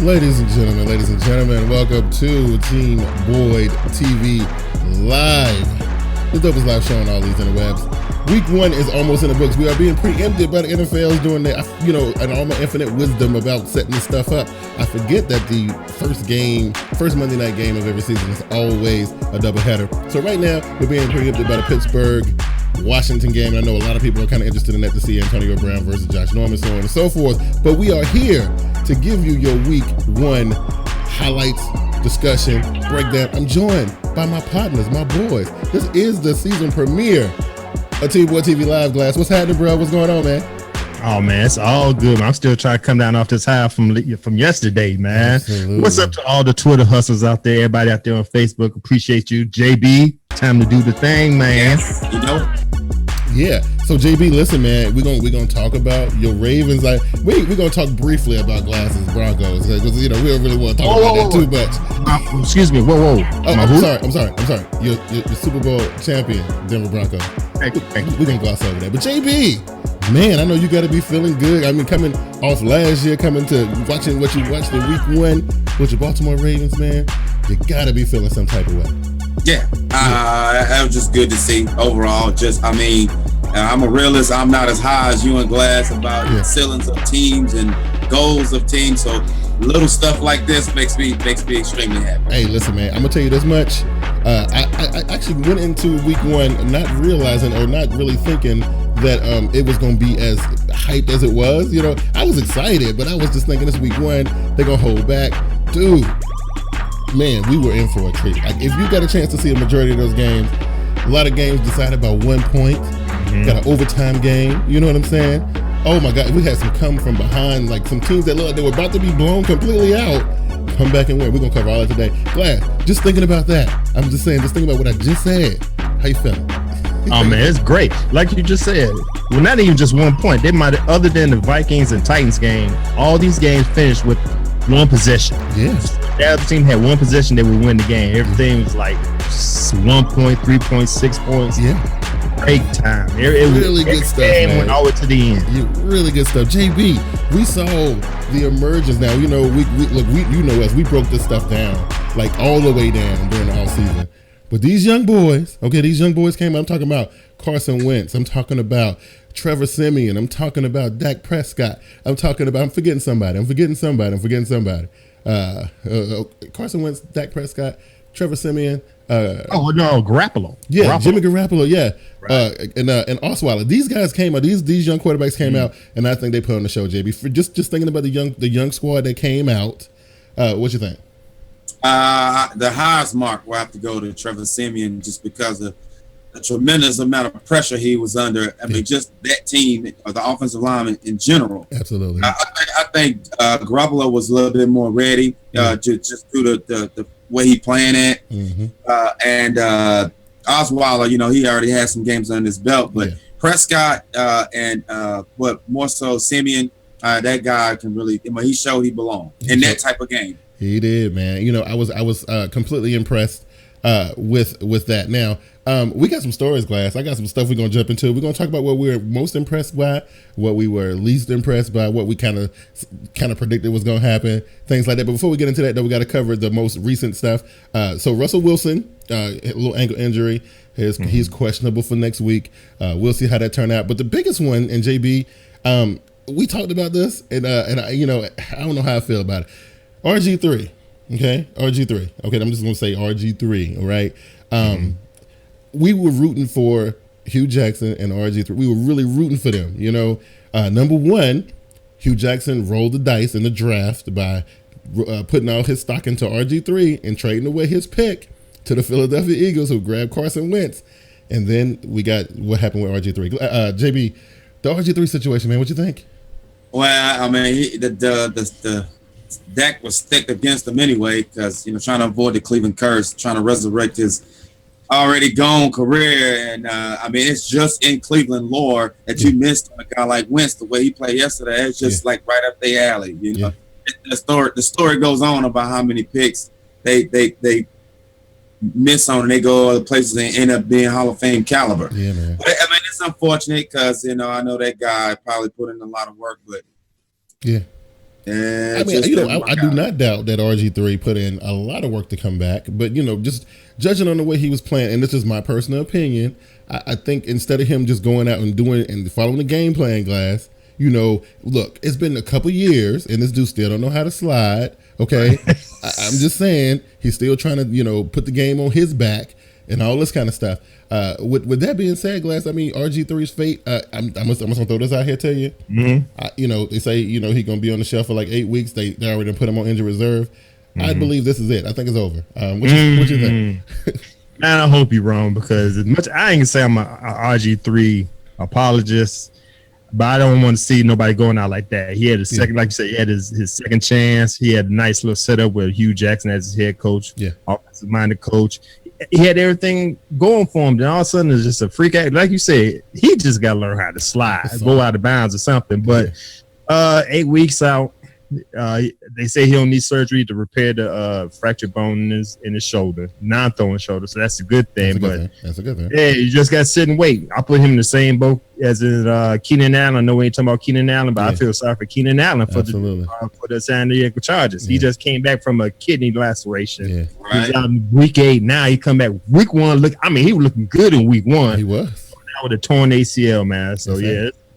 Ladies and gentlemen, welcome to Team Boyd TV Live, the dopest live show on all these interwebs. Week 1 is almost in the books. We are being preempted by the NFL's doing that, and all my infinite wisdom about setting this stuff up. I forget that the first Monday night game of every season is always a doubleheader. So right now, we're being preempted by the Pittsburgh-Washington game. I know a lot of people are kind of interested in that to see Antonio Brown versus Josh Norman, so on and so forth. But we are here to give you your Week 1 highlights, discussion, breakdown. I'm joined by my partners, my boys. This is the season premiere of TeamBoydTV Live, Glass. What's happening, bro? What's going on, man? Oh, man, it's all good, man. I'm still trying to come down off this high from yesterday, man. Absolutely. What's up to all the Twitter hustles out there, everybody out there on Facebook? Appreciate you. JB, time to do the thing, man. Yeah. So JB, listen, man, we're gonna talk about your Ravens. Like we're gonna talk briefly about Glasses Broncos because we don't really want to talk about that too much. Excuse me. Whoa. Oh, I'm sorry. You're Super Bowl champion, Denver Broncos. Thank you. We're gonna gloss over that. But JB, man, I know you got to be feeling good. I mean, coming off last year, coming to watching what you watched in Week 1 with your Baltimore Ravens, man, you got to be feeling some type of way. Yeah, that was just good to see overall. I'm a realist. I'm not as high as you and Glass about ceilings of teams and goals of teams. So little stuff like this makes me extremely happy. Hey, listen, man, I'm gonna tell you this much. I actually went into Week 1 not realizing or not really thinking that it was gonna be as hyped as it was. You know, I was excited, but I was just thinking this Week 1 they're gonna hold back, dude. Man, we were in for a treat. Like, if you got a chance to see a majority of those games, a lot of games decided by 1 point. Got an overtime game. You know what I'm saying? Oh my God, we had some come from behind, like some teams that looked like they were about to be blown completely out, come back and win. We're gonna cover all that today. Glass, just thinking about that. I'm just saying, just thinking about what I just said. How you feeling? Oh man, it's great. Like you just said, well, not even just 1 point. They might, other than the Vikings and Titans game, all these games finished with 1 possession. Yeah. The other team had 1 possession, they would win the game. Everything was like 1 point, 3 points, 6 points. Yeah. Break time. It really good stuff, man. Went all the way to the end. Yeah, really good stuff. JB, we saw the emergence. Now, you know, we you know us. We broke this stuff down, like all the way down during the off season. But these young boys came out. I'm talking about Carson Wentz. I'm talking about Trevor Siemian. I'm talking about Dak Prescott. I'm forgetting somebody. Carson Wentz, Dak Prescott, Trevor Siemian. Garoppolo. Yeah, Garoppolo. Jimmy Garoppolo. Yeah, right. And Osweiler. These guys came out. These young quarterbacks came out, and I think they put on the show. JB, for just thinking about the young squad that came out. What you think? The highest mark will have to go to Trevor Siemian just because of the tremendous amount of pressure he was under. I mean, just that team or the offensive line in general. Absolutely. I think Garoppolo was a little bit more ready, just through the way he playing at, and Osweiler, you know, he already had some games under his belt, but Prescott but more so Siemian, that guy can really. I mean, he showed he belonged in that type of game. He did, man. You know, I was completely impressed with that. Now, we got some stories, Glass. I got some stuff we're gonna jump into. We're gonna talk about what we were most impressed by, what we were least impressed by, what we kind of predicted was gonna happen, things like that. But before we get into that, though, we got to cover the most recent stuff. So Russell Wilson, a little ankle injury. He's questionable for next week. We'll see how that turned out. But the biggest one, and JB, we talked about this, and I, you know, I don't know how I feel about it. RG3, okay? RG3. Okay, I'm just going to say RG3, all right? We were rooting for Hugh Jackson and RG3. We were really rooting for them, you know? Number one, Hugh Jackson rolled the dice in the draft by putting all his stock into RG3 and trading away his pick to the Philadelphia Eagles, who grabbed Carson Wentz. And then we got what happened with RG3. JB, the RG3 situation, man, what you think? Well, I mean, the Dak was stacked against him anyway because, you know, trying to avoid the Cleveland curse, trying to resurrect his already gone career. And, I mean, it's just in Cleveland lore that you missed a guy like Wentz the way he played yesterday. It's just like right up their alley, you know. The story goes on about how many picks they miss on and they go other places and end up being Hall of Fame caliber. Yeah, man. But, I mean, it's unfortunate because, you know, I know that guy probably put in a lot of work, but yeah. Yeah, I mean, I do not doubt that RG3 put in a lot of work to come back, but just judging on the way he was playing, and this is my personal opinion, I think instead of him just going out and doing and following the game plan, Glass, look, it's been a couple years, and this dude still don't know how to slide. Okay, I'm just saying he's still trying to put the game on his back and all this kind of stuff. With that being said, Glass, I mean RG3's fate. I'm just gonna throw this out here to you. Mm-hmm. They say he's gonna be on the shelf for like 8 weeks. They already put him on injured reserve. Mm-hmm. I believe this is it. I think it's over. What you think? Man, I hope you're wrong, because as much I ain't gonna say I'm a RG3 apologist, but I don't want to see nobody going out like that. He had a second, like you said, he had his second chance. He had a nice little setup with Hugh Jackson as his head coach, offensive minded coach. He had everything going for him. Then all of a sudden, it's just a freak act. Like you said, he just got to learn how to slide, go out of bounds or something. But 8 weeks out, they say he don't need surgery to repair the fractured bone in his shoulder, non-throwing shoulder. So that's a good thing. That's a good thing. Yeah, you just got to sit and wait. I put him in the same boat as Keenan Allen. I know we ain't talking about Keenan Allen, but I feel sorry for Keenan Allen for the San Diego Chargers. He just came back from a kidney laceration. Yeah. Right. He's out in week 8 now. He come back week 1. He was looking good in week 1. He was. Now with a torn ACL, man. So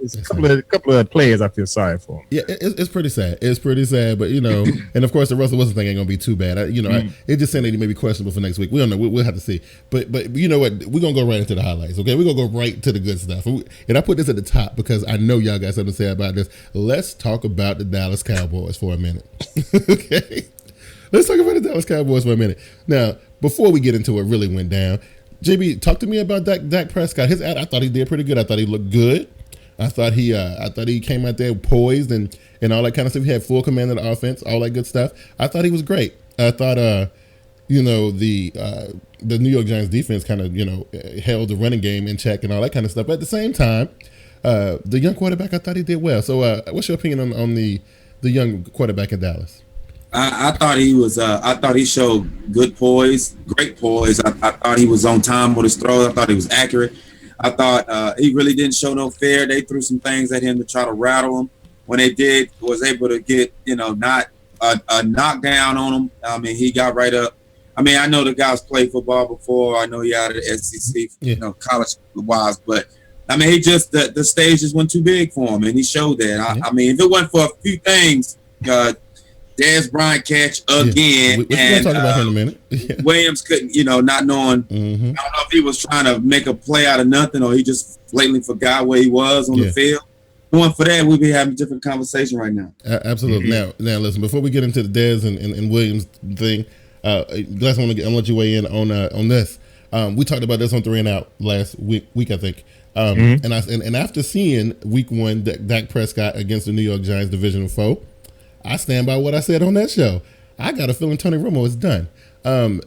it's a couple of players I feel sorry for. Yeah, it's pretty sad. It's pretty sad, but and of course the Russell Wilson thing ain't gonna be too bad. It's just saying that he may be questionable for next week. We don't know. We'll have to see. But you know what? We're gonna go right into the highlights. Okay, we're gonna go right to the good stuff. And I put this at the top because I know y'all got something to say about this. Let's talk about the Dallas Cowboys for a minute. Okay, let's talk about the Dallas Cowboys for a minute. Now, before we get into what really went down, JB, talk to me about Dak Prescott. I thought he did pretty good. I thought he looked good. I thought he came out there poised and all that kind of stuff. He had full command of the offense, all that good stuff. I thought he was great. I thought the New York Giants defense kind of held the running game in check and all that kind of stuff. But at the same time, the young quarterback, I thought he did well. So what's your opinion on the young quarterback in Dallas? I thought he was. I thought he showed good poise, great poise. I thought he was on time with his throw. I thought he was accurate. I thought he really didn't show no fear. They threw some things at him to try to rattle him. When they did, was able to get, not a knockdown on him. I mean, he got right up. I mean, I know the guy's played football before. I know he out of the SEC, college-wise. But, I mean, he just, the stage just went too big for him, and he showed that. I mean, if it wasn't for a few things, Dez Bryant catch again. We're going to talk about him in a minute. Williams couldn't, not knowing. I don't know if he was trying to make a play out of nothing or he just blatantly forgot where he was on the field. Going for that, we'd be having a different conversation right now. Absolutely. Now, listen, before we get into the Dez and Williams thing, Glass, I'm gonna let you weigh in on this. We talked about this on 3 and Out last week I think. And after seeing week 1 Dak Prescott against the New York Giants divisional foe, I stand by what I said on that show. I got a feeling Tony Romo is done. I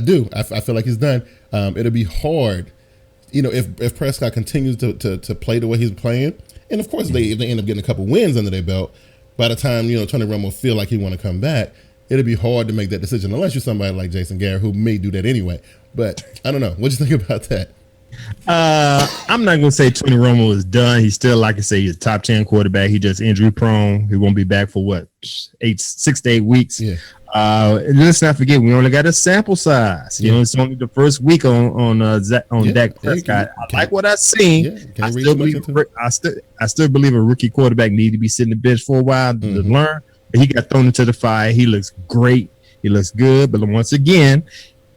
do. I feel like he's done. It'll be hard, if Prescott continues to play the way he's playing. And of course, if they end up getting a couple wins under their belt, by the time Tony Romo feel like he want to come back, it'll be hard to make that decision unless you're somebody like Jason Garrett who may do that anyway. But I don't know. What do you think about that? I'm not gonna say Tony Romo is done. He's still, like I say, he's a top 10 quarterback. He just injury prone. He won't be back for 6 to 8 weeks. Yeah. Let's not forget, we only got a sample size. It's only the first week on Dak Prescott. I like what I've seen. I still believe a rookie quarterback need to be sitting the bench for a while to learn. But he got thrown into the fire. He looks great. He looks good. But once again,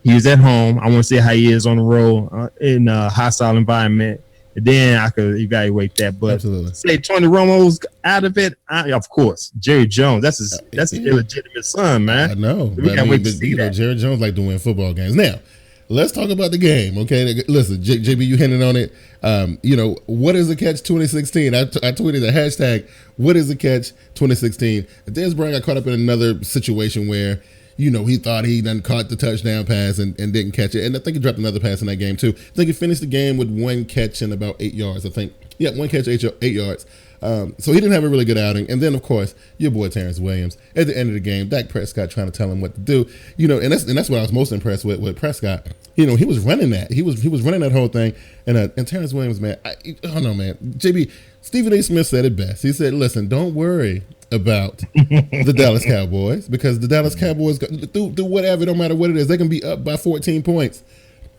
he was at home. I want to see how he is on the road in a hostile environment. And then I could evaluate that. But say Tony Romo's out of it, of course. Jerry Jones, that's his illegitimate son, man. I know. We can't wait to see that. Jerry Jones like to win football games. Now, let's talk about the game, okay? Listen, JB, you hinted on it. What is the catch 2016? I tweeted the hashtag, what is the catch 2016? Dez Bryant got caught up in another situation where he thought he done caught the touchdown pass and didn't catch it. And I think he dropped another pass in that game too. I think he finished the game with 1 catch and about 8 yards, I think. Yeah, 1 catch, 8 yards. So he didn't have a really good outing. And then, of course, your boy Terrence Williams. At the end of the game, Dak Prescott trying to tell him what to do. And that's what I was most impressed with Prescott. He was running that. He was running that whole thing. And Terrence Williams, man, I don't know, man. JB, Stephen A. Smith said it best. He said, listen, don't worry about the Dallas Cowboys, because the Dallas Cowboys do whatever, no matter what it is. They can be up by 14 points.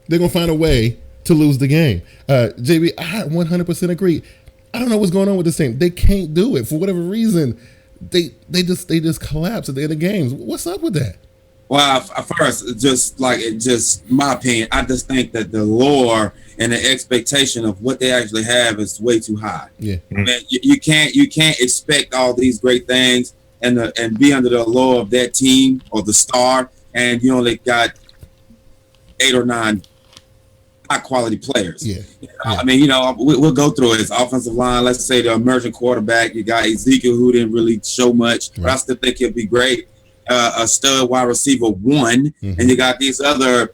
They're going to find a way to lose the game. JB, I 100% agree. I don't know what's going on with this team. They can't do it for whatever reason. They just collapse at the end of games. What's up with that? Well, first, just my opinion, I just think that the lore and the expectation of what they actually have is way too high. Yeah, I mean, you can't expect all these great things and be under the lore of that team or the star, and you only got 8 or 9 high quality players. Yeah. I mean, we'll go through it. It's offensive line. Let's say the emerging quarterback. You got Ezekiel, who didn't really show much, but I still think he'll be great. A stud wide receiver 1, and you got these other,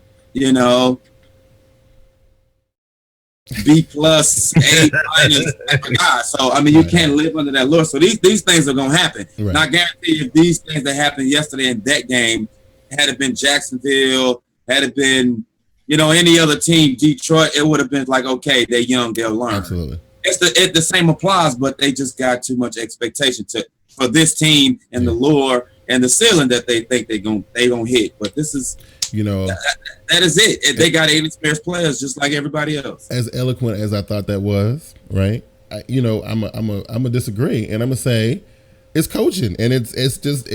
B plus, A minus type of guys. So I mean, you can't live under that lure. So these things are gonna happen. Right. And I guarantee if these things that happened yesterday in that game, had it been Jacksonville, had it been any other team, Detroit, it would have been like, okay, they're young, they'll learn. Absolutely. The same applies, but they just got too much expectation for this team and the lure and the ceiling that they think they gonna hit. But this is that is it. They got inexperienced players just like everybody else. As eloquent as I thought that was, right? I'm a disagree, and I'm gonna say it's coaching, and it's just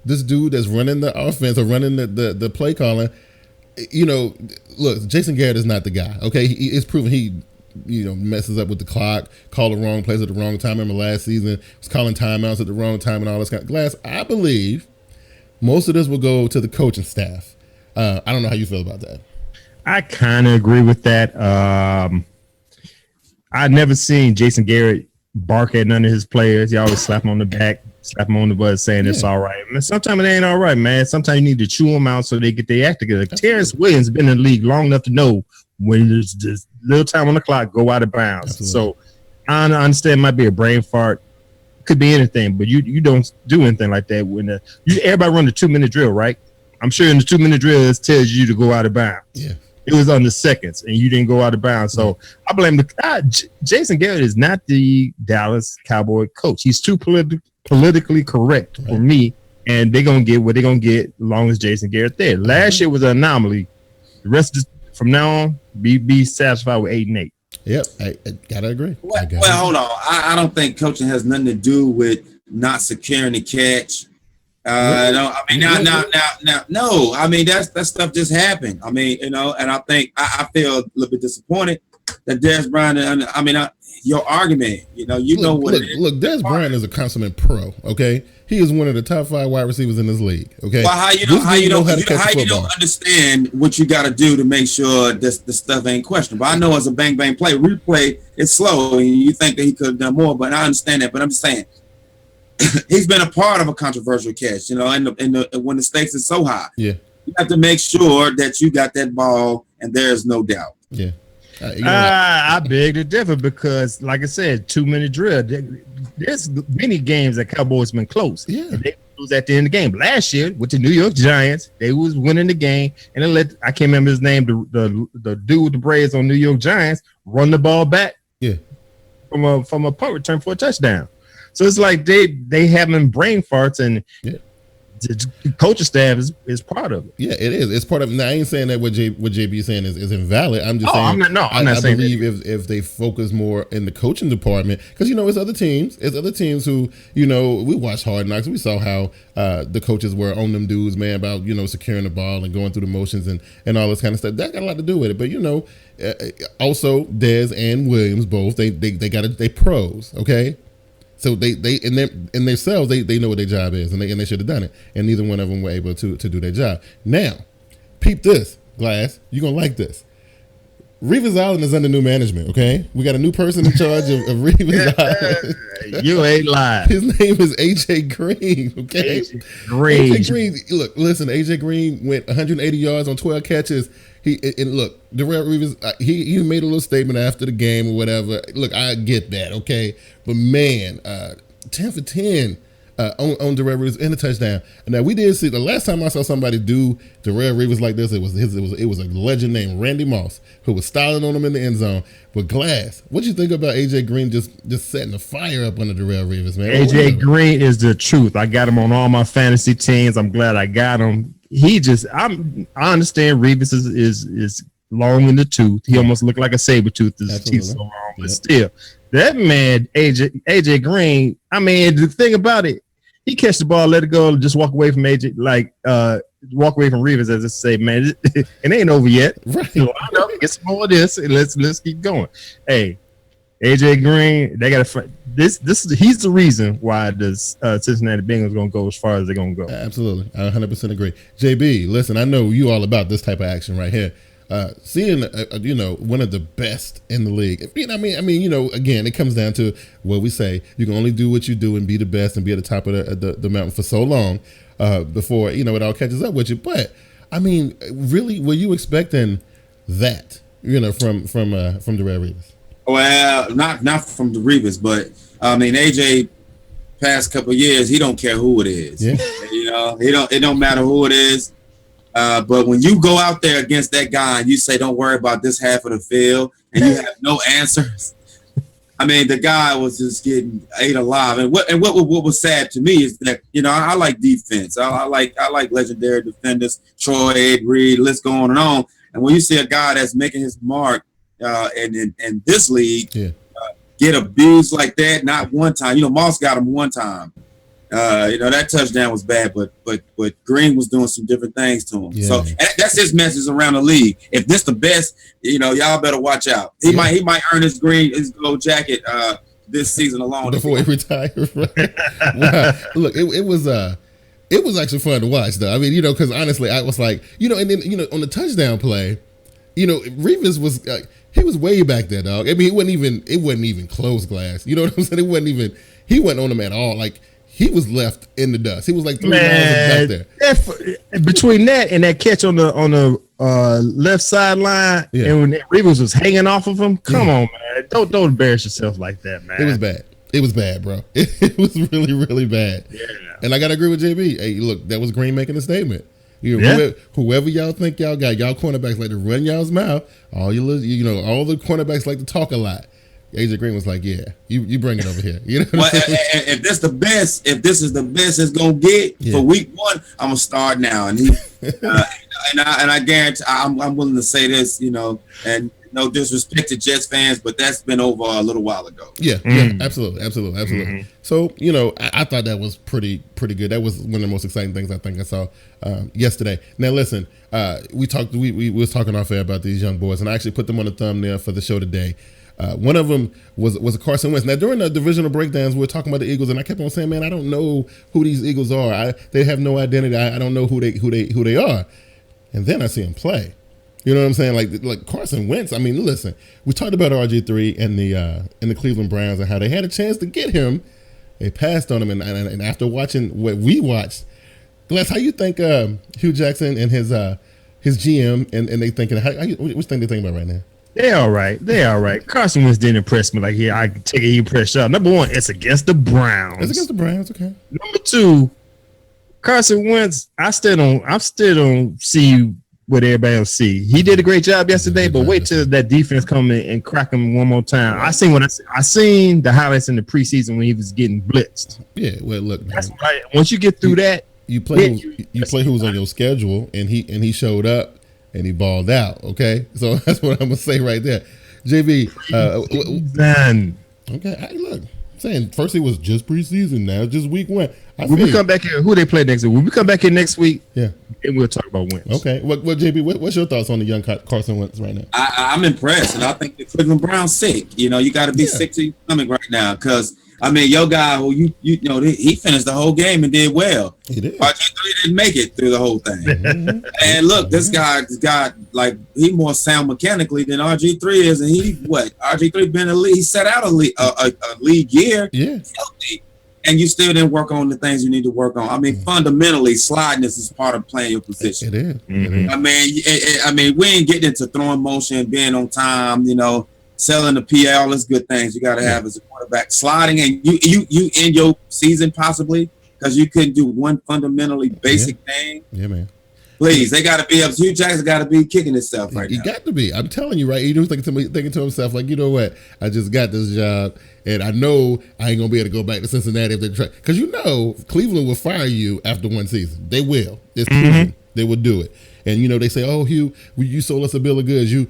this dude that's running the offense or running the play calling. Look, Jason Garrett is not the guy. Okay, it's proven he messes up with the clock, call the wrong plays at the wrong time. Remember last season, was calling timeouts at the wrong time and all this kind of Glass. I believe most of this will go to the coaching staff. I don't know how you feel about that. I kind of agree with that. I've never seen Jason Garrett bark at none of his players. He always slap him on the back, slap him on the butt, saying it's all right. Man, sometimes it ain't all right, man. Sometimes you need to chew them out so they get their act together. Terrence Williams been in the league long enough to know when there's just little time on the clock, go out of bounds. Absolutely. So I understand it might be a brain fart. Could be anything, but you don't do anything like that. When everybody run the 2-minute drill, right? I'm sure in the 2-minute drill it tells you to go out of bounds. Yeah. It was under seconds, and you didn't go out of bounds. So I blame Jason Garrett is not the Dallas Cowboy coach. He's too politically correct for me, and they're going to get what they're going to get as long as Jason Garrett there. Last year was an anomaly. The rest of from now on, be satisfied with 8-8. Yep, I gotta agree. Well, hold on. I don't think coaching has nothing to do with not securing the catch. No. I mean that stuff just happened. I mean, and I think I feel a little bit disappointed that Dez Bryant. I mean, your argument. What it is. Look, Dez Bryant is a consummate pro. Okay, he is one of the top 5 wide receivers in this league. Okay, well, how you don't understand what you got to do to make sure this stuff ain't questionable. I know as a bang play, replay it's slow, and you think that he could have done more, but I understand that. But I'm just saying. He's been a part of a controversial catch, and when the stakes is so high, you have to make sure that you got that ball, and there's no doubt. Yeah, I beg to differ because, like I said, 2-minute drill. There's many games that Cowboys been close. Yeah, and they lose at the end of the game. Last year with the New York Giants, they was winning the game, and I can't remember his name, the dude with the braids on New York Giants, run the ball back. Yeah, from a punt return for a touchdown. So it's like they having brain farts, and the coaching staff is part of it. Yeah, it is. It's part of it. Now, I ain't saying that what JB is saying is invalid. I'm just saying. I'm not saying I believe if they focus more in the coaching department, because it's other teams who we watched Hard Knocks. We saw how the coaches were on them dudes, man, about securing the ball and going through the motions and all this kind of stuff. That got a lot to do with it. But also Dez and Williams both they pros. Okay. So they in themselves they know what their job is, and they should have done it, and neither one of them were able to do their job. Now, peep this, Glass. You're gonna like this. Revis Island is under new management. Okay, we got a new person in charge of Revis Island. You ain't lying. His name is AJ Green. Okay, AJ Green. Look, listen. AJ Green went 180 yards on 12 catches. Darrell Revis, he made a little statement after the game or whatever. Look, I get that, okay? But man, 10 for 10 on Darrell Reeves in the touchdown. And now we did see the last time I saw somebody do Darrell Reeves like this, it was a legend named Randy Moss who was styling on him in the end zone. But Glass, what you think about AJ Green just setting the fire up on the Darrell Reeves, man? AJ Green is the truth. I got him on all my fantasy teams. I'm glad I got him. I understand Reeves is long in the tooth. He almost looked like a saber tooth. His teeth so long, but still, that man AJ Green. I mean, the thing about it, he catch the ball, let it go, and just walk away from AJ, walk away from Reeves, as I say, man. It ain't over yet. Right. So get some more of this, and let's keep going. Hey, AJ Green, they got to this. He's the reason why the Cincinnati Bengals going to go as far as they're going to go. Absolutely, I 100% agree. JB, listen, I know you all about this type of action right here. Seeing one of the best in the league. I mean, again, it comes down to what we say. You can only do what you do and be the best and be at the top of the mountain for so long before it all catches up with you. But I mean, really, were you expecting that? From Darrell Reeves? Well, not from the Reeves, but I mean, AJ. Past couple of years, he don't care who it is. Yeah. It don't matter who it is. But when you go out there against that guy and you say, don't worry about this half of the field, and you have no answers, I mean, the guy was just getting ate alive. And what was sad to me is that, I like defense. I like legendary defenders, Troy, Ed Reed, list going on. And when you see a guy that's making his mark in this league, get abused like that, not one time. Moss got him one time. That touchdown was bad, but Green was doing some different things to him. Yeah. So that's his message around the league. If this the best, y'all better watch out. He might earn his gold jacket this season alone before he retires. Right? Wow. Look, it was actually fun to watch though. I mean, because honestly, I was like, and then on the touchdown play, Reeves was he was way back there, dog. I mean, it wasn't even close glass. You know what I'm saying? He wasn't on him at all. Like. He was left in the dust. He was like 3 miles back there. Between that and that catch on the left sideline, and when Reeves was hanging off of him, come on, man! Don't embarrass yourself like that, man. It was bad. It was bad, bro. It was really, really bad. Yeah. And I gotta agree with JB. Hey, look, that was Green making a statement. Whoever y'all think y'all got, y'all cornerbacks like to run y'all's mouth. All all the cornerbacks like to talk a lot. AJ Green was like, "Yeah, you bring it over here." If this the best, if this is the best it's gonna get for week 1, I'm gonna start now. And I guarantee I'm willing to say this, and no disrespect to Jets fans, but that's been over a little while ago. Yeah, absolutely. Mm-hmm. So I thought that was pretty good. That was one of the most exciting things I think I saw yesterday. Now listen, we was talking off air about these young boys, and I actually put them on the thumbnail for the show today. One of them was a Carson Wentz. Now, during the divisional breakdowns, we were talking about the Eagles, and I kept on saying, "Man, I don't know who these Eagles are. They have no identity. I don't know who they are." And then I see them play. You know what I'm saying? Like Carson Wentz. I mean, listen, we talked about RG3 and the Cleveland Browns and how they had a chance to get him. They passed on him, and after watching what we watched, Glass, how you think Hugh Jackson and his GM and they thinking? What you think they thinking about right now? They all right. Carson Wentz didn't impress me like I can take it. He impressed y'all. Number 1, it's against the Browns. It's against the Browns, okay. Number 2, Carson Wentz. I still don't see what everybody else see. He did a great job yesterday, but wait till that defense come in and crack him one more time. I seen the highlights in the preseason when he was getting blitzed. Yeah, well, look, man. That's right. Once you get through that, you play who was on your schedule, and he showed up. And he balled out, okay? So that's what I'm going to say right there. JB. Okay, look. I'm saying first it was just preseason, now it's just week 1. When we come back here, who they play next week? When we come back here next week, and we'll talk about Wentz. Okay. Well, JB, what's your thoughts on the young Carson Wentz right now? I'm impressed, and I think the Cleveland Browns sick. You got to be sick to your stomach right now because, I mean, your guy who he finished the whole game and did well. He did. RG3 didn't make it through the whole thing. And look, this guy's got he more sound mechanically than RG3 is, and RG3 been he set out a league year. Yeah. Healthy, and you still didn't work on the things you need to work on. I mean, fundamentally, slidiness is part of playing your position. It is. Mm-hmm. I mean, we ain't getting into throwing motion, being on time, selling the PA, all those good things you got to have as a quarterback. Sliding, and you end your season possibly because you couldn't do one fundamentally basic thing. Yeah, man. Please, they got to be up. Hugh Jackson got to be kicking himself right now. He got to be. I'm telling you, right? He was thinking to himself, like, you know what? I just got this job, and I know I ain't gonna be able to go back to Cincinnati if they try. Because you know, Cleveland will fire you after one season. They will. It's proven. They will do it. And you know, they say, "Oh, Hugh, you sold us a bill of goods. You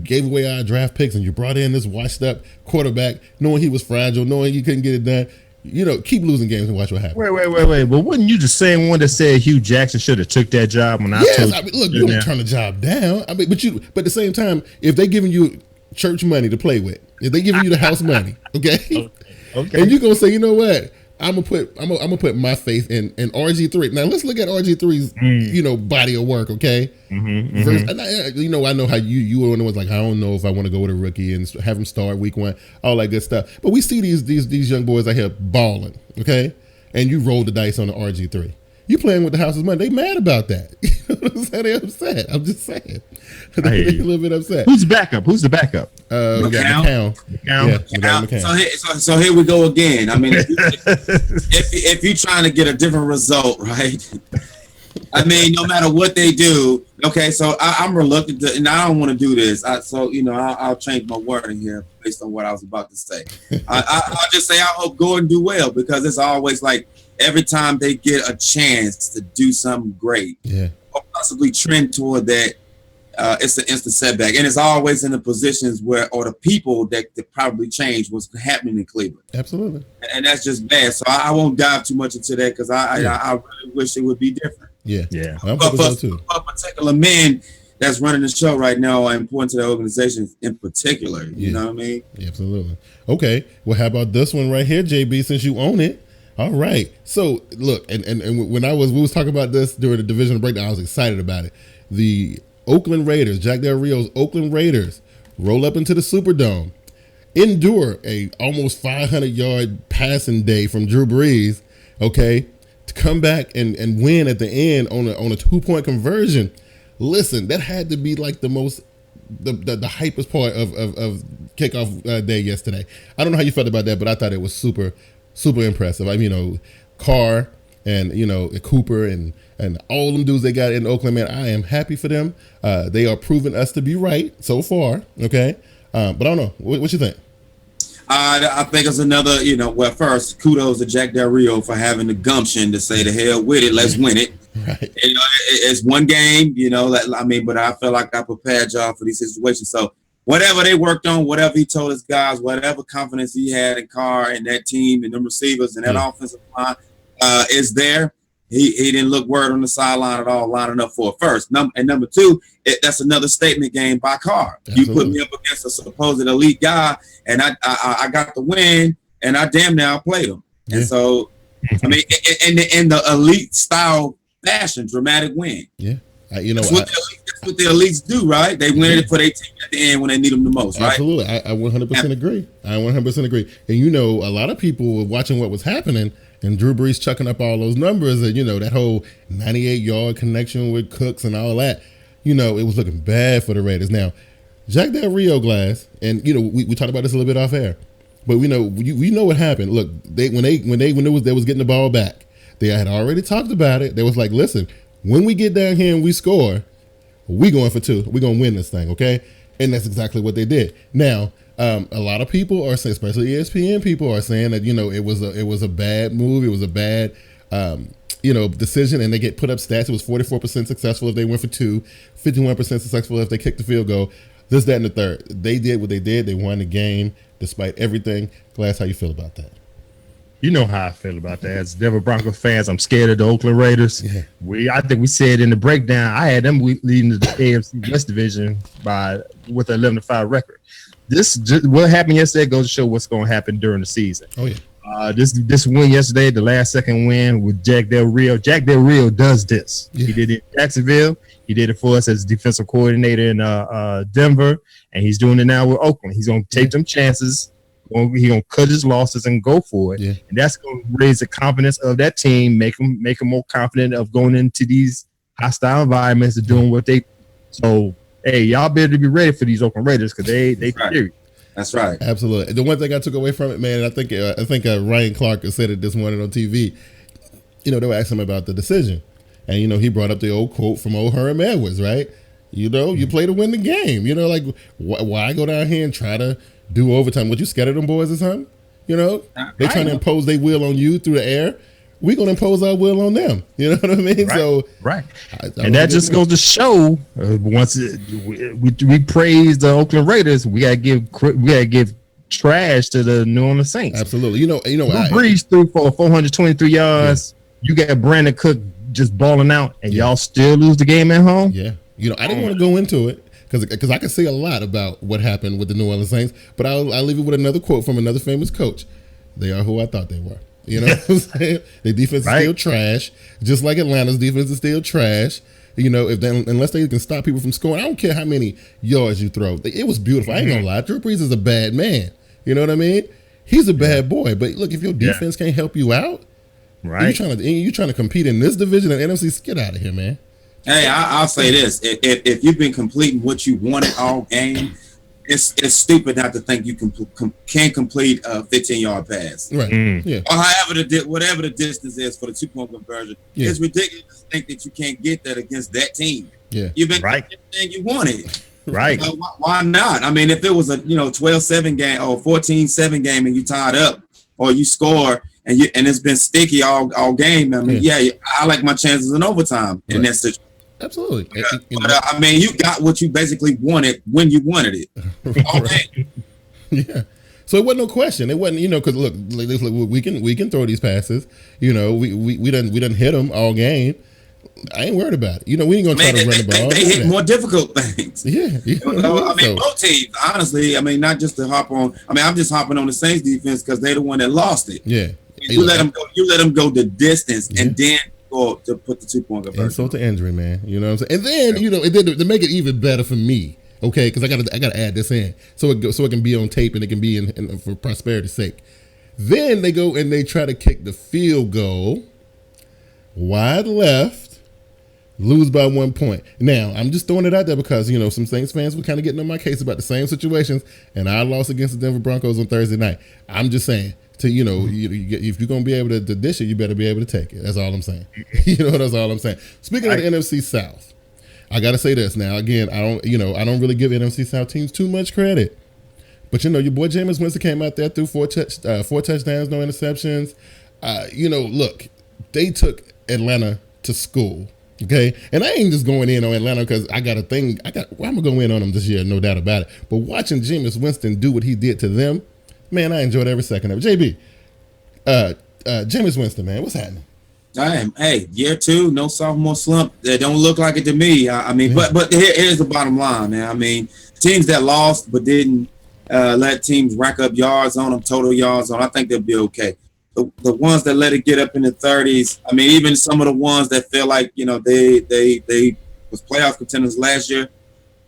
gave away our draft picks, and you brought in this washed up quarterback, knowing he was fragile, knowing you couldn't get it done." You know, keep losing games and watch what happens. Wait. But wasn't you the same one that said Hugh Jackson should have took that job when I told you? Look, you don't turn the job down. I mean, but at the same time, if they giving you church money to play with, if they giving you the house money, okay, and you gonna say, you know what? I'm gonna put my faith in RG3. Now let's look at RG3's body of work, okay? You know, I know how you were one of the ones like, I don't know if I want to go with a rookie and have him start week 1, all that good stuff. But we see these young boys out here balling, okay? And you roll the dice on the RG3. You playing with the house's money. They mad about that. You know what I'm saying? They upset. I'm just saying. They a little bit upset. Who's the backup? We got McCown. Yeah, we got McCown. So here we go again. I mean, if you're trying to get a different result, right? I mean, no matter what they do. Okay, so I'm reluctant to, and I don't want to do this. I'll change my wording here based on what I was about to say. I'll just say I hope Gordon do well, because it's always like, every time they get a chance to do something great, or possibly trend toward that, it's an instant setback. And it's always in the positions where, or the people that probably change what's happening in Cleveland. Absolutely. And that's just bad. So I won't dive too much into that, because I really wish it would be different. Yeah. But for particular men that's running the show right now are important to the organization in particular. You know what I mean? Yeah, absolutely. Okay. Well, how about this one right here, JB, since you own it? All right. So look, and when we was talking about this during the divisional breakdown, I was excited about it. The Oakland Raiders, Jack Del Rio's Oakland Raiders, roll up into the Superdome, endure a almost 500-yard passing day from Drew Brees, okay, to come back and win at the end on a 2-point conversion. Listen, that had to be like the hypest part of kickoff day yesterday. I don't know how you felt about that, but I thought it was super impressive. I mean, Carr and Cooper and all them dudes they got in Oakland, man, I am happy for them. They are proving us to be right so far. Okay, but I don't know. What you think? I think it's another. Well, first, kudos to Jack Del Rio for having the gumption to say, "The hell with it, let's win it." Right. It's one game. But I feel like I prepared y'all for these situations. So whatever they worked on, whatever he told his guys, whatever confidence he had in Carr and that team and them receivers and that offensive line is there. He didn't look worried on the sideline at all, lining up for it first. Number two, that's another statement game by Carr. Absolutely. You put me up against a supposed elite guy, and I got the win, and I damn near outplayed him. Yeah. And so, I mean, in the elite style fashion, dramatic win. Yeah. That's what the elites do, right? They win it for their team at the end when they need them the most, right? Absolutely. I 100% agree. I 100% agree. And, a lot of people were watching what was happening, and Drew Brees chucking up all those numbers, and, that whole 98-yard connection with Cooks and all that, it was looking bad for the Raiders. Now, Jack Del Rio Glass, and, we talked about this a little bit off air, but we know what happened. Look, when they was getting the ball back, they had already talked about it. They was like, listen, when we get down here and we score, we going for 2. We're going to win this thing, okay? And that's exactly what they did. Now, a lot of people are saying, especially ESPN people, are saying that, it was a bad move. It was a bad, decision, and they get put up stats. It was 44% successful if they went for 2, 51% successful if they kicked the field goal, this, that, and the third. They did what they did. They won the game despite everything. Glass, how you feel about that? You know how I feel about that. As Denver Broncos fans, I'm scared of the Oakland Raiders. Yeah. I think we said in the breakdown, I had them leading the AFC West Division with an 11-5 record. What happened yesterday goes to show what's going to happen during the season. Oh yeah. This win yesterday, the last second win with Jack Del Rio. Jack Del Rio does this. Yeah. He did it in Jacksonville. He did it for us as defensive coordinator in Denver, and he's doing it now with Oakland. He's going to take them chances. He's going to cut his losses and go for it. Yeah. And that's going to raise the confidence of that team, make them more confident of going into these hostile environments and doing what they. So, hey, y'all better be ready for these Oakland Raiders, because they serious. That's right. Absolutely. The one thing I took away from it, man, I think Ryan Clark said it this morning on TV. they were asking him about the decision. And, he brought up the old quote from old Herm Edwards, right? You play to win the game. Like, why go down here and try to do overtime? Would you scared of them boys or something? They trying to impose their will on you through the air. We gonna impose our will on them. You know what I mean? Right. So and that just goes to show we praise the Oakland Raiders, we gotta give trash to the New Orleans Saints. Absolutely. Breeze threw for 423 yards. Yeah. You got Brandon Cook just balling out, and y'all still lose the game at home. Yeah. I didn't want to go into it because I can say a lot about what happened with the New Orleans Saints, but I'll leave it with another quote from another famous coach. They are who I thought they were. You know what I'm saying? Their defense is still trash, just like Atlanta's defense is still trash. Unless they can stop people from scoring, I don't care how many yards you throw. It was beautiful. I ain't gonna lie. Drew Brees is a bad man. You know what I mean? He's a bad boy. But look, if your defense can't help you out, right? You're trying to compete in this division and NFC. Get out of here, man. Hey, I'll say this: if you've been completing what you wanted all game, it's stupid not to think you can complete a 15-yard pass, right? Yeah. Or whatever the distance is for the 2-point conversion. Yeah. It's ridiculous to think that you can't get that against that team. Yeah, you've been everything you wanted. Right. Why not? I mean, if it was a 12-7 game or 14-7 game and you tied up or you score and it's been sticky all game, I mean, I like my chances in overtime in that situation. Absolutely. But I mean, you got what you basically wanted when you wanted it. Okay. Yeah. So it wasn't no question. It wasn't, because look, we can throw these passes. We done hit them all game. I ain't worried about it. We ain't gonna try to run the ball. They hit more difficult things. Yeah. Both teams, honestly. I mean, not just to hop on. I mean, I'm just hopping on the Saints defense because they're the one that lost it. Yeah. You let them go. You let them go the distance, and then go to put the 2-point conversion. Insult to injury, man. You know what I'm saying? And then, to make it even better for me, okay? Because I gotta add this in so it can be on tape and it can be in for prosperity's sake. Then they go and they try to kick the field goal wide left, lose by 1 point. Now I'm just throwing it out there because some Saints fans were kind of getting on my case about the same situations, and I lost against the Denver Broncos on Thursday night. I'm just saying. If you're gonna be able to dish it, you better be able to take it. That's all I'm saying. That's all I'm saying. Speaking of the NFC South, I gotta say this now. Again, I don't really give NFC South teams too much credit, but your boy Jameis Winston came out there threw 4 touchdowns, no interceptions. Look, they took Atlanta to school. Okay, and I ain't just going in on Atlanta because I got a thing. I'm gonna go in on them this year, no doubt about it. But watching Jameis Winston do what he did to them. Man, I enjoyed every second of it. JB, Jameis Winston, man, what's happening? Hey, year 2, no sophomore slump. They don't look like it to me. I mean, but here's the bottom line, man. I mean, teams that lost but didn't let teams rack up yards on them, total yards on, I think they'll be okay. The ones that let it get up in the 30s, I mean, even some of the ones that feel like, they was playoff contenders last year,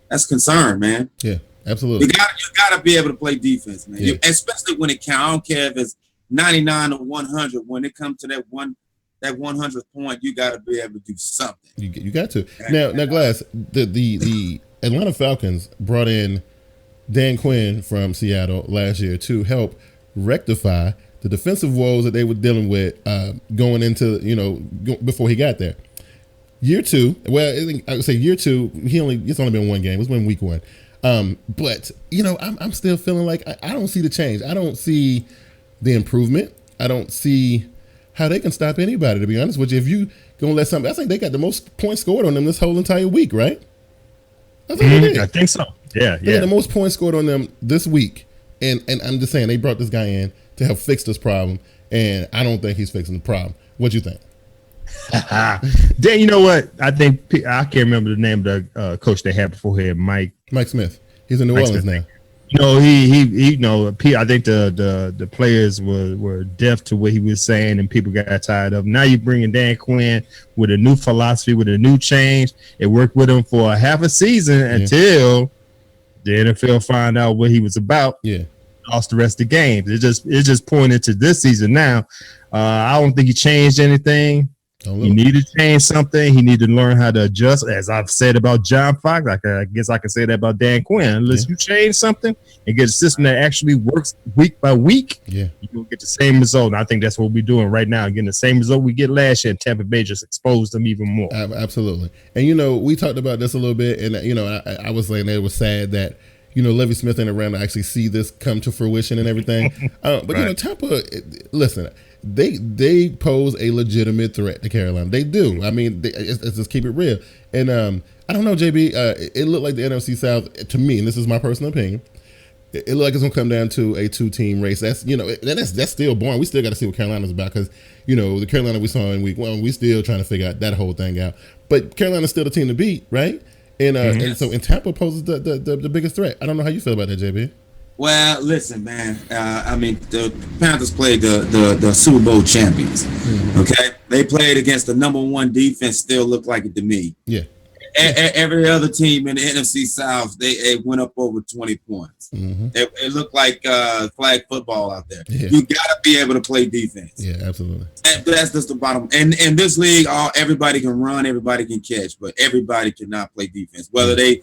that's concern, man. Yeah. Absolutely. You gotta be able to play defense, man. Yeah. Especially when it counts. I don't care if it's 99 or 100. When it comes to that 100th point, you gotta be able to do something. You got to. Now, Glass, the Atlanta Falcons brought in Dan Quinn from Seattle last year to help rectify the defensive woes that they were dealing with going into before he got there. Year 2, well, I would say year 2. It's only been one game. It's been week 1. But I'm still feeling like I don't see the change. I don't see the improvement. I don't see how they can stop anybody, to be honest with you. If you gonna let something, I think they got the most points scored on them this whole entire week, right? I think so. Yeah. They got the most points scored on them this week. And I'm just saying they brought this guy in to help fix this problem, and I don't think he's fixing the problem. What do you think? Dan, you know what? I think I can't remember the name of the coach they had before here, Mike Smith. He's in New Orleans now. I think the players were deaf to what he was saying, and people got tired of him. Now you're bringing Dan Quinn with a new philosophy, with a new change. It worked with him for a half a season until the NFL found out what he was about. Yeah, lost the rest of the games. It just pointed to this season now. I don't think he changed anything. He needed to change something. He needed to learn how to adjust. As I've said about John Fox, I guess I can say that about Dan Quinn. Unless you change something and get a system that actually works week by week, you will get the same result. And I think that's what we're doing right now, getting the same result we get last year. And Tampa Bay just exposed them even more. Absolutely. And, we talked about this a little bit. And, I was saying that it was sad that, Lovie Smith ain't around to actually see this come to fruition and everything. But, Tampa, listen, they pose a legitimate threat to Carolina. They do. I mean, let's just keep it real. And I don't know, JB. It looked like the NFC South to me, and this is my personal opinion. It looked like it's gonna come down to a 2-team race. That's that's still boring. We still got to see what Carolina's about because the Carolina we saw in week 1, we still trying to figure out that whole thing out. But Carolina's still the team to beat, right? And so Tampa poses the biggest threat. I don't know how you feel about that, JB. Well, listen, man. The Panthers played the Super Bowl champions. Okay, they played against the number 1 defense. Still looked like it to me. Yeah. Every other team in the NFC South, they went up over 20 points. It looked like flag football out there. Yeah. You got to be able to play defense. Yeah, absolutely. And that's just the bottom. And in this league, everybody can run, everybody can catch, but everybody cannot play defense. Whether they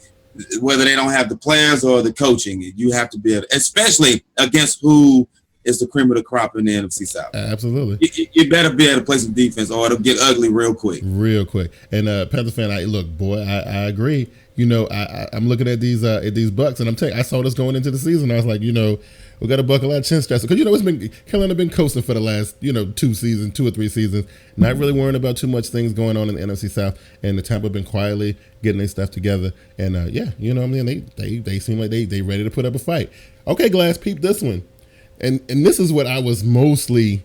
don't have the players or the coaching, you have to be able to, especially against who is the cream of the crop in the NFC South. Absolutely. You better be able to play some defense or it'll get ugly real quick. And Panther fan, I agree. I'm looking at these Bucks, and I saw this going into the season. I was like, we got to buckle our chin straps because it's been Carolina been coasting for the last 2 or 3 seasons, not really worrying about too much things going on in the NFC South, and the Tampa been quietly getting their stuff together, and they seem like they ready to put up a fight. Okay, Glass, peep this one, and this is what I was mostly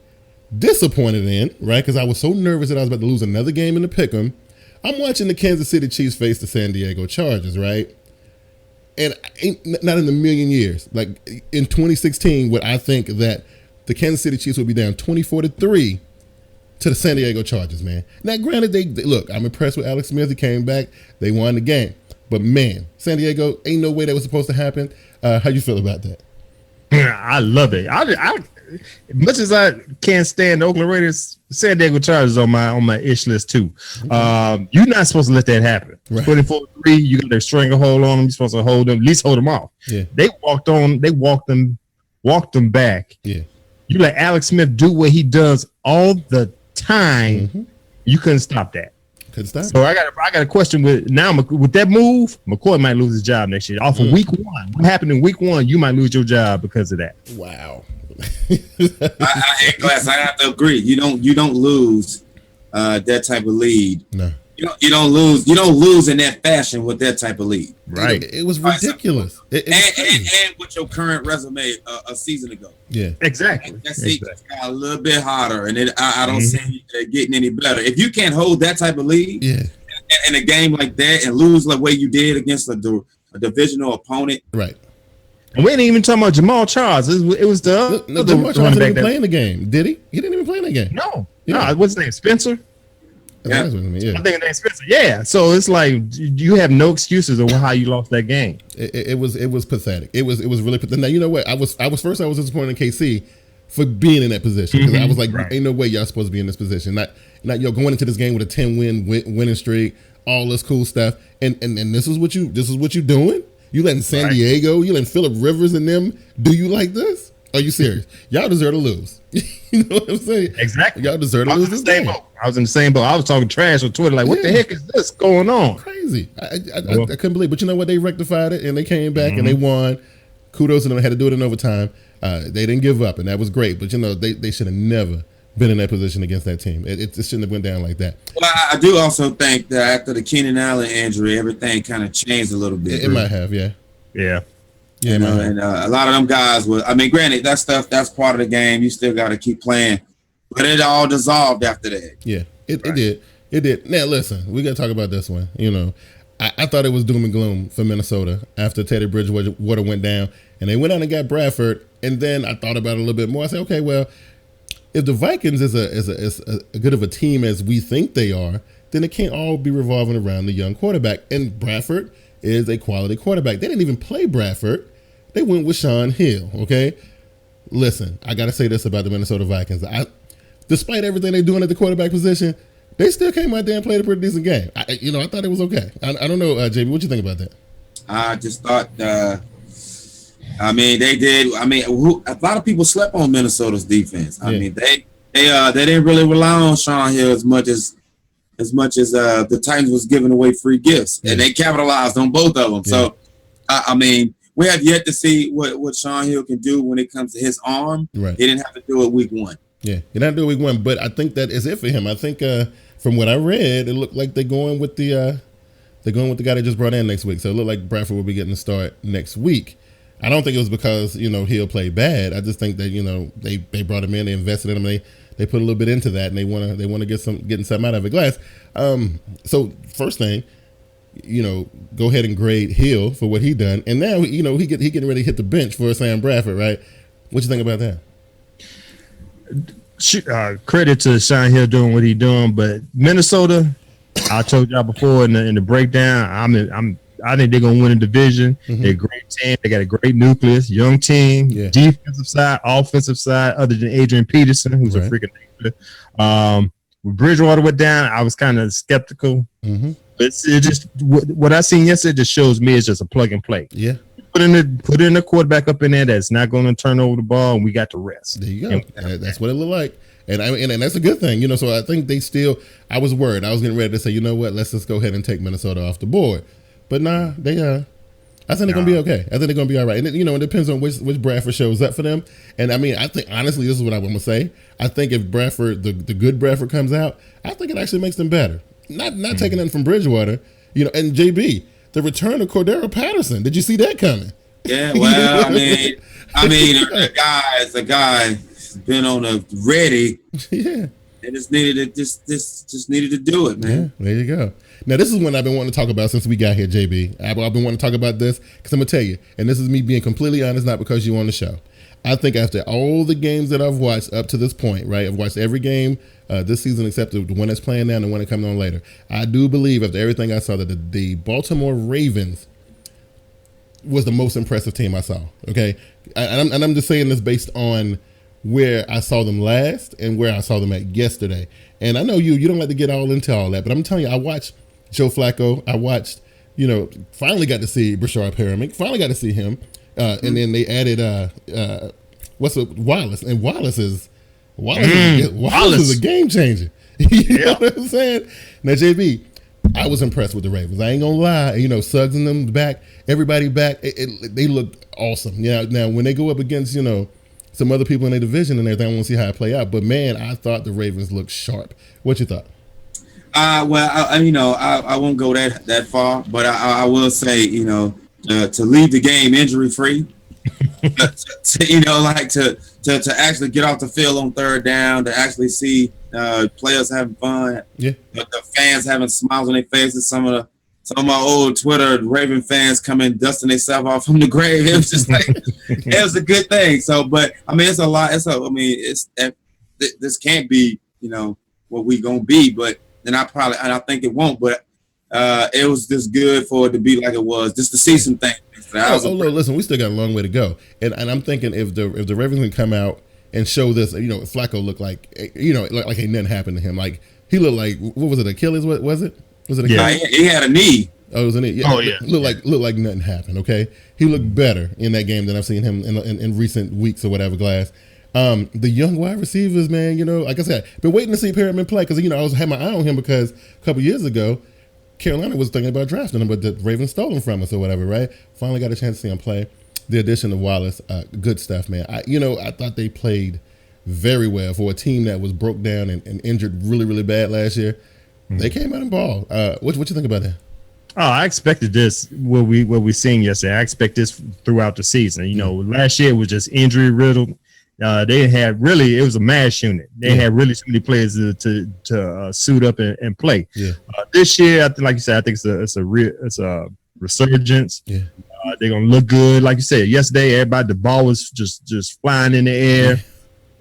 disappointed in, right? Because I was so nervous that I was about to lose another game in the pick'em. I'm watching the Kansas City Chiefs face the San Diego Chargers, right? And not in a million years, like in 2016, would I think that the Kansas City Chiefs would be down 24-3 to the San Diego Chargers, man. Now, granted, they look, I'm impressed with Alex Smith. He came back. They won the game. But, man, San Diego, ain't no way that was supposed to happen. How you feel about that? I love it. Much as I can't stand the Oakland Raiders, San Diego Chargers on my ish list too. You're not supposed to let that happen. Right. 24-3, you got their stranglehold on them. You're supposed to hold them, at least hold them off. Yeah. They walked them back. Yeah. You let Alex Smith do what he does all the time. You couldn't stop that. So I got a question with that move. McCoy might lose his job next year off of week 1. What happened in week 1? You might lose your job because of that. Wow. I have to agree. You don't lose that type of lead. No. You don't lose in that fashion with that type of lead. Right. It was ridiculous. And with your current resume a season ago. Yeah. Exactly. That seat just got a little bit hotter, and I don't see it getting any better. If you can't hold that type of lead in a game like that and lose the way you did against a divisional opponent. Right. And we ain't even talking about Jamal Charles. It was the Jamal Charles didn't even play in the game, did he? He didn't even play in the game. No. What's his name? Spencer? Yeah. I think his name's Spencer. Yeah. So it's like you have no excuses of how you lost that game. It was pathetic. It was really pathetic. Now you know what? I was disappointed in KC for being in that position because I was like, ain't no way y'all supposed to be in this position. Not going into this game with a 10-win winning streak, all this cool stuff, and this is what you doing. You letting San Diego, you letting Phillip Rivers and them do you like this? Are you serious? Y'all deserve to lose. You know what I'm saying? Exactly. Y'all deserve to lose this game. I was in the same boat. I was talking trash on Twitter, like, what the heck is this going on? Crazy. I couldn't believe it. But you know what? They rectified it, and they came back, and they won. Kudos to them. They had to do it in overtime. They didn't give up, and that was great. But, they should have never been in that position against that team. It shouldn't have went down like that. Well, I do also think that after the Keenan Allen injury, everything kind of changed a little bit. It might have, yeah. Yeah. Yeah, and a lot of them guys were. I mean, granted, that's that's part of the game. You still got to keep playing, but it all dissolved after that. Yeah, it did. Now listen, we got to talk about this one. I thought it was doom and gloom for Minnesota after Teddy Bridgewater went down, and they went out and got Bradford. And then I thought about it a little bit more. I said, okay, well, if the Vikings is a good of a team as we think they are, then it can't all be revolving around the young quarterback. And Bradford is a quality quarterback. They didn't even play Bradford. They went with Sean Hill, okay? Listen, I got to say this about the Minnesota Vikings. Despite everything they're doing at the quarterback position, they still came out there and played a pretty decent game. I thought it was okay. I don't know, JB, what you think about that? I just thought, they did. A lot of people slept on Minnesota's defense. They didn't really rely on Sean Hill as much as the Titans was giving away free gifts, and they capitalized on both of them. So, we have yet to see what Sean Hill can do when it comes to his arm. Right. He didn't have to do it week one. Yeah, he didn't have to do it week one, but I think that is it for him. I think from what I read, it looked like they're going with the guy they just brought in next week. So it looked like Bradford will be getting the start next week. I don't think it was because Hill played bad. I just think that they brought him in, they invested in him, they put a little bit into that, and they want to getting something out of it. Glass. So first thing, go ahead and grade Hill for what he done, and now he getting ready to hit the bench for Sam Bradford, right? What you think about that? Credit to Sean Hill doing what he doing, but Minnesota, I told y'all before in the breakdown, I think they're gonna win the division. Mm-hmm. They're a great team. They got a great nucleus, young team, defensive side, offensive side. Other than Adrian Peterson, who's a freaking nigga. When Bridgewater went down, I was kind of skeptical. Mm-hmm. But it just what I seen yesterday just shows me it's just a plug and play. Yeah. Put in the quarterback up in there that's not going to turn over the ball, and we got to rest. There you go. And that's what it looked like. And that's a good thing, So I think I was worried. I was getting ready to say, you know what? Let's just go ahead and take Minnesota off the board. But nah, I think they're gonna be okay. I think they're gonna be all right. And it depends on which Bradford shows up for them. And I think honestly, this is what I'm gonna say. I think if Bradford, the good Bradford comes out, I think it actually makes them better. Not taking them from Bridgewater, and JB, the return of Cordero Patterson. Did you see that coming? Yeah, well, the guy's been on a ready. Yeah. They just needed to do it, man. Yeah, there you go. Now, this is one I've been wanting to talk about since we got here, JB. I've been wanting to talk about this because I'm going to tell you, and this is me being completely honest, not because you're on the show. I think after all the games that I've watched up to this point, right, I've watched every game this season except the one that's playing now and the one that comes on later. I do believe after everything I saw that the Baltimore Ravens was the most impressive team I saw, okay? And I'm just saying this based on where I saw them last and where I saw them at yesterday. And I know you don't like to get all into all that, but I'm telling you, I watched Joe Flacco. I watched, finally got to see Brashard Perriman. Finally got to see him. And then they added Wallace. And Wallace is a game changer. You know what I'm saying? Now, JB, I was impressed with the Ravens. I ain't gonna lie. Suggs and them back, everybody back. They looked awesome. Yeah. Now when they go up against some other people in their division and everything, I want to see how it play out. But man, I thought the Ravens looked sharp. What you thought? I won't go that far, but I will say, to leave the game injury free, to actually get off the field on third down, to actually see players having fun, the fans having smiles on their faces. Some of my old Twitter Raven fans coming dusting themselves off from the grave. It was just like it was a good thing. So, but it's a lot. This can't be what we gonna be, but. And I think it won't, but it was just good for it to be like it was, just to see some things. Listen, we still got a long way to go, and I'm thinking if the Ravens can come out and show this, Flacco looked like like ain't nothing happened to him. Like he looked like, what was it, Achilles? What was it? Was it Achilles? Yeah, he had a knee. Oh, it was a knee. Yeah, looked like nothing happened. Okay, he looked better in that game than I've seen him in recent weeks or whatever. Glass. The young wide receivers, man, like I said, been waiting to see Perriman play because, I had my eye on him because a couple years ago, Carolina was thinking about drafting him, but the Ravens stole him from us or whatever, right? Finally got a chance to see him play. The addition of Wallace, good stuff, man. I thought they played very well for a team that was broke down and injured really, really bad last year. Mm-hmm. They came out and ball. What you think about that? Oh, I expected this. What we seen yesterday, I expect this throughout the season. Last year was just injury riddled. They had it was a mass unit. They had really so many players to suit up and play. Yeah. This year, I think, like you said, I think it's a resurgence. Yeah. They're gonna look good, like you said. Yesterday, the ball was just flying in the air.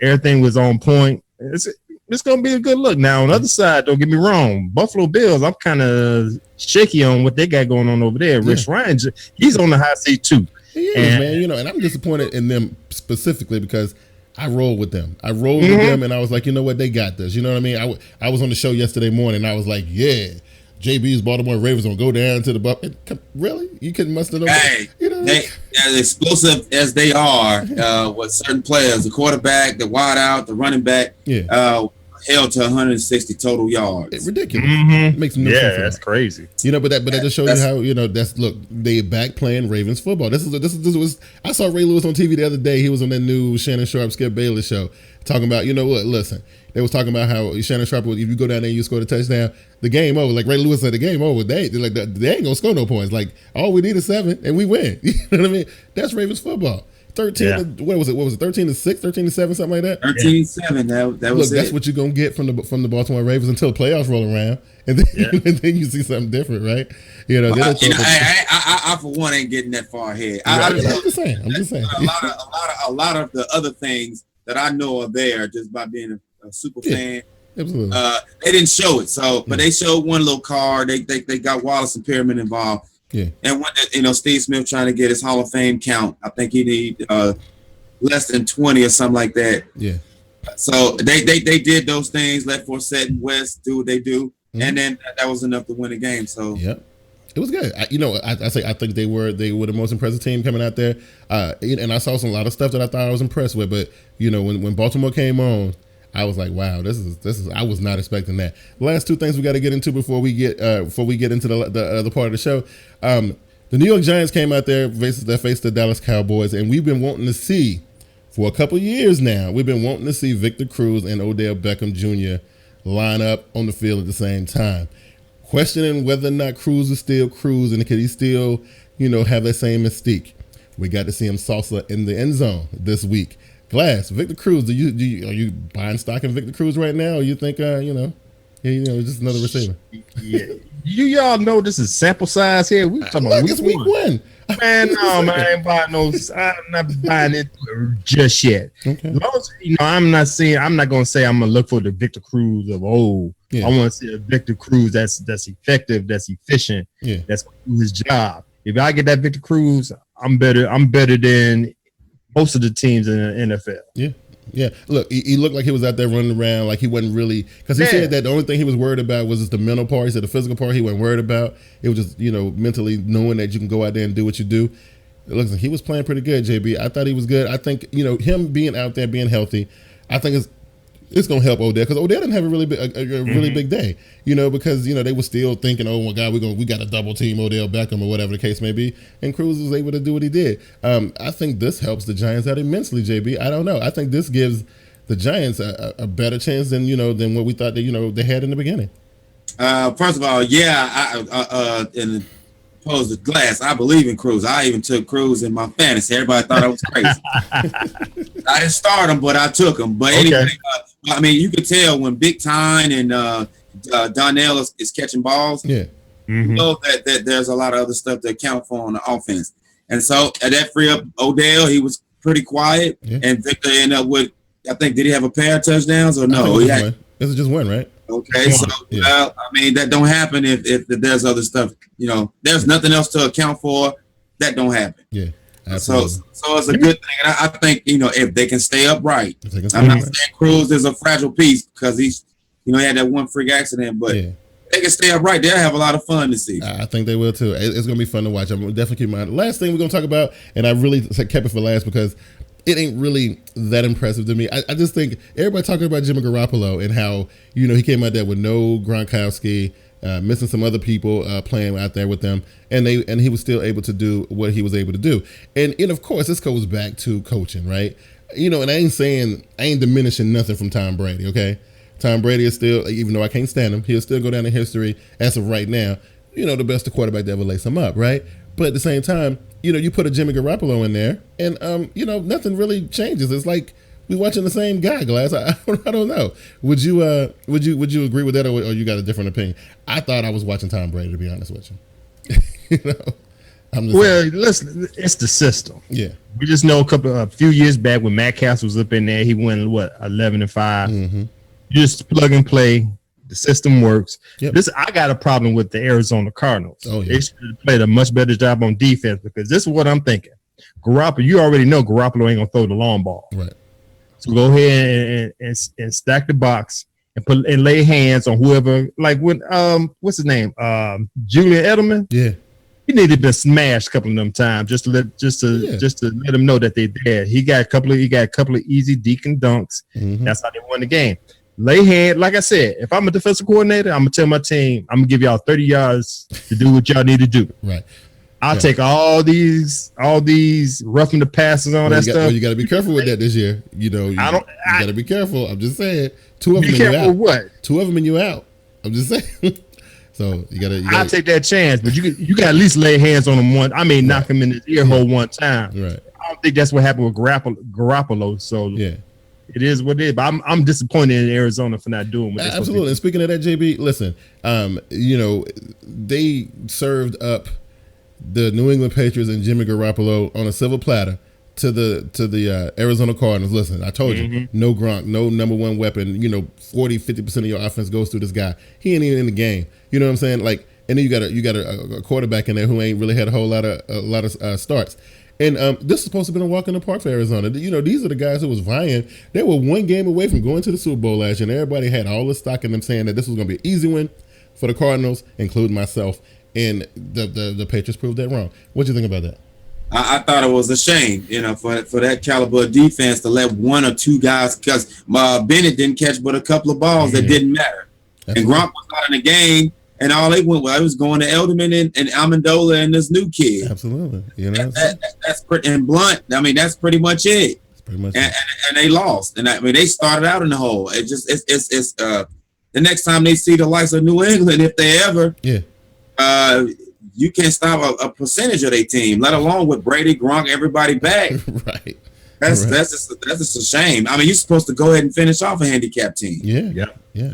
Everything was on point. It's gonna be a good look. Now on the other side, don't get me wrong, Buffalo Bills, I'm kind of shaky on what they got going on over there. Rich Ryan, he's on the hot seat too. He is, man. And I'm disappointed in them specifically because I rolled with them. I rolled with them, and I was like, you know what, they got this. You know what I mean? I was on the show yesterday morning, and I was like, yeah, JB's Baltimore Ravens gonna go down to the really? You couldn't muster them? Hey, you know? they as explosive as they are with certain players, the quarterback, the wide out, the running back, held to 160 total yards. It's ridiculous. It makes no sense. That's crazy. You know, but that just shows you how, you know, they back playing Ravens football. This was I saw Ray Lewis on TV the other day. He was on that new Shannon Sharp Skip Bayless show talking about, you know what, listen, they was talking about how Shannon Sharp, if you go down there and you score the touchdown, the game over. Like Ray Lewis said, the game over. They ain't gonna score no points. Like all we need is 7 and we win. You know what I mean? That's Ravens football. 13 what was it 13-6, 13-7, something like that. 13-7. That was that's what you're gonna get from the Baltimore Ravens until the playoffs roll around, and then and then you see something different, right? You know, I for one ain't getting that far ahead. I'm just saying. A lot of the other things that I know are there just by being a super fan. Absolutely. They didn't show it, so but they showed one little card. They got Wallace and Perriman involved. Yeah, and when Steve Smith trying to get his Hall of Fame count, I think he need less than 20 or something like that. Yeah. So they did those things. Let Forsett and West do what they do, and then that was enough to win the game. So it was good. I think they were the most impressive team coming out there, and I saw a lot of stuff that I thought I was impressed with. But you know, when Baltimore came on, I was like, wow, this is. I was not expecting that. The last two things we got to get into before we get into the other part of the show. The New York Giants came out there faced the Dallas Cowboys, and we've been wanting to see for a couple years now. We've been wanting to see Victor Cruz and Odell Beckham Jr. line up on the field at the same time, questioning whether or not Cruz is still Cruz and could he still, have that same mystique. We got to see him salsa in the end zone this week. Glass, Victor Cruz, are you buying stock in Victor Cruz right now, or you think just another receiver? Yeah, y'all know this is sample size here. We talking about week one. Man, no, man, I ain't buying no. I'm not buying it just yet. Okay. I'm not gonna say I'm gonna look for the Victor Cruz of old. Yeah. I want to see a Victor Cruz that's effective, that's efficient, that's gonna do his job. If I get that Victor Cruz, I'm better than most of the teams in the NFL. Yeah. Look, he looked like he was out there running around like he wasn't really, because he said that the only thing he was worried about was just the mental part. He said the physical part he wasn't worried about. It was just, mentally knowing that you can go out there and do what you do. It looks like he was playing pretty good, JB. I thought he was good. I think, him being out there, being healthy, I think it's going to help Odell, because Odell didn't have a really big day, because, they were still thinking, oh my God, we got to double team Odell Beckham or whatever the case may be. And Cruz was able to do what he did. I think this helps the Giants out immensely, JB. I don't know. I think this gives the Giants a better chance than what we thought they had in the beginning. First of all, in opposed to Glass, I believe in Cruz. I even took Cruz in my fantasy. Everybody thought I was crazy. I didn't start him, but I took him. But anyway, you could tell when Big Time and Donnell is catching balls. Yeah. You know that there's a lot of other stuff to account for on the offense. And so that free up Odell, he was pretty quiet. Yeah. And Victor ended up with, I think, did he have a pair of touchdowns or no? This is just one, right? Okay, so that don't happen if there's other stuff. There's nothing else to account for. That don't happen. Yeah, absolutely. So it's a good thing, and I think if they can stay upright. I'm not saying Cruz is a fragile piece because he's he had that one freak accident, but if they can stay upright, they'll have a lot of fun this season. I think they will too. It's gonna be fun to watch. I'm definitely keep in mind. Last thing we're gonna talk about, and I really kept it for last because it ain't really that impressive to me. I just think everybody talking about Jimmy Garoppolo and how, he came out there with no Gronkowski, missing some other people playing out there with them, and he was still able to do what he was able to do. And of course, this goes back to coaching, right? And I ain't diminishing nothing from Tom Brady, okay? Tom Brady is still, even though I can't stand him, he'll still go down in history as of right now, the best quarterback that ever lace him up, right? But at the same time, you put a Jimmy Garoppolo in there, and nothing really changes. It's like we watching the same guy, Glass. I don't know. Would you agree with that, or you got a different opinion? I thought I was watching Tom Brady, to be honest with you. Listen, it's the system. Yeah, we just know a few years back when Matt Castle was up in there, he went 11-5. Mm-hmm. You just plug and play. The system works. Yep. I got a problem with the Arizona Cardinals. Oh, yeah. They should have played a much better job on defense, because this is what I'm thinking. You already know Garoppolo ain't gonna throw the long ball. Right. So go ahead and stack the box and lay hands on whoever. Like when what's his name? Julian Edelman. Yeah. He needed to smash a couple of them times just to let him know that they're there. He got a couple of easy deacon dunks. Mm-hmm. That's how they won the game. Lay hand, like I said, if I'm a defensive coordinator, I'm gonna tell my team, I'm gonna give y'all 30 yards to do what y'all need to do. Right. I'll take all these roughing the passes and all that stuff. Well, you got to be careful with that this year. You know, you got to be careful. I'm just saying, 2 of them and you out. What? 2 of them and you out. I'm just saying. So you got to. I'll take that chance, but you got to at least lay hands on him one. I mean, knock him in his ear hole one time. Right. I don't think that's what happened with Garoppolo. So yeah. It is what it is, but I'm disappointed in Arizona for not doing what they're supposed to do. Absolutely. And speaking of that, JB, listen, you know, they served up the New England Patriots and Jimmy Garoppolo on a silver platter to the Arizona Cardinals. Listen, I told you, no Gronk, no number one weapon. You know, 40-50% of your offense goes through this guy. He ain't even in the game. You know what I'm saying? Like, and then you got a quarterback in there who ain't really had a lot of starts. And this is supposed to be a walk in the park for Arizona. You know, these are the guys who was vying. They were one game away from going to the Super Bowl last year, and everybody had all the stock in them saying that this was going to be an easy win for the Cardinals, including myself. And the Patriots proved that wrong. What do you think about that? I thought it was a shame, you know, for that caliber of defense to let 1 or 2 guys, because Bennett didn't catch but a couple of balls that didn't matter. Absolutely. And Gronk was out in the game. And all they went was going to Edelman and Amendola and this new kid. Absolutely, you know that's pretty, and Blunt. I mean, that's pretty much it. That's pretty much and they lost. And I mean, they started out in the hole. It's the next time they see the likes of New England, if they ever, you can't stop a percentage of their team, let alone with Brady, Gronk, everybody back. Right. That's just a shame. I mean, you're supposed to go ahead and finish off a handicap team. Yeah,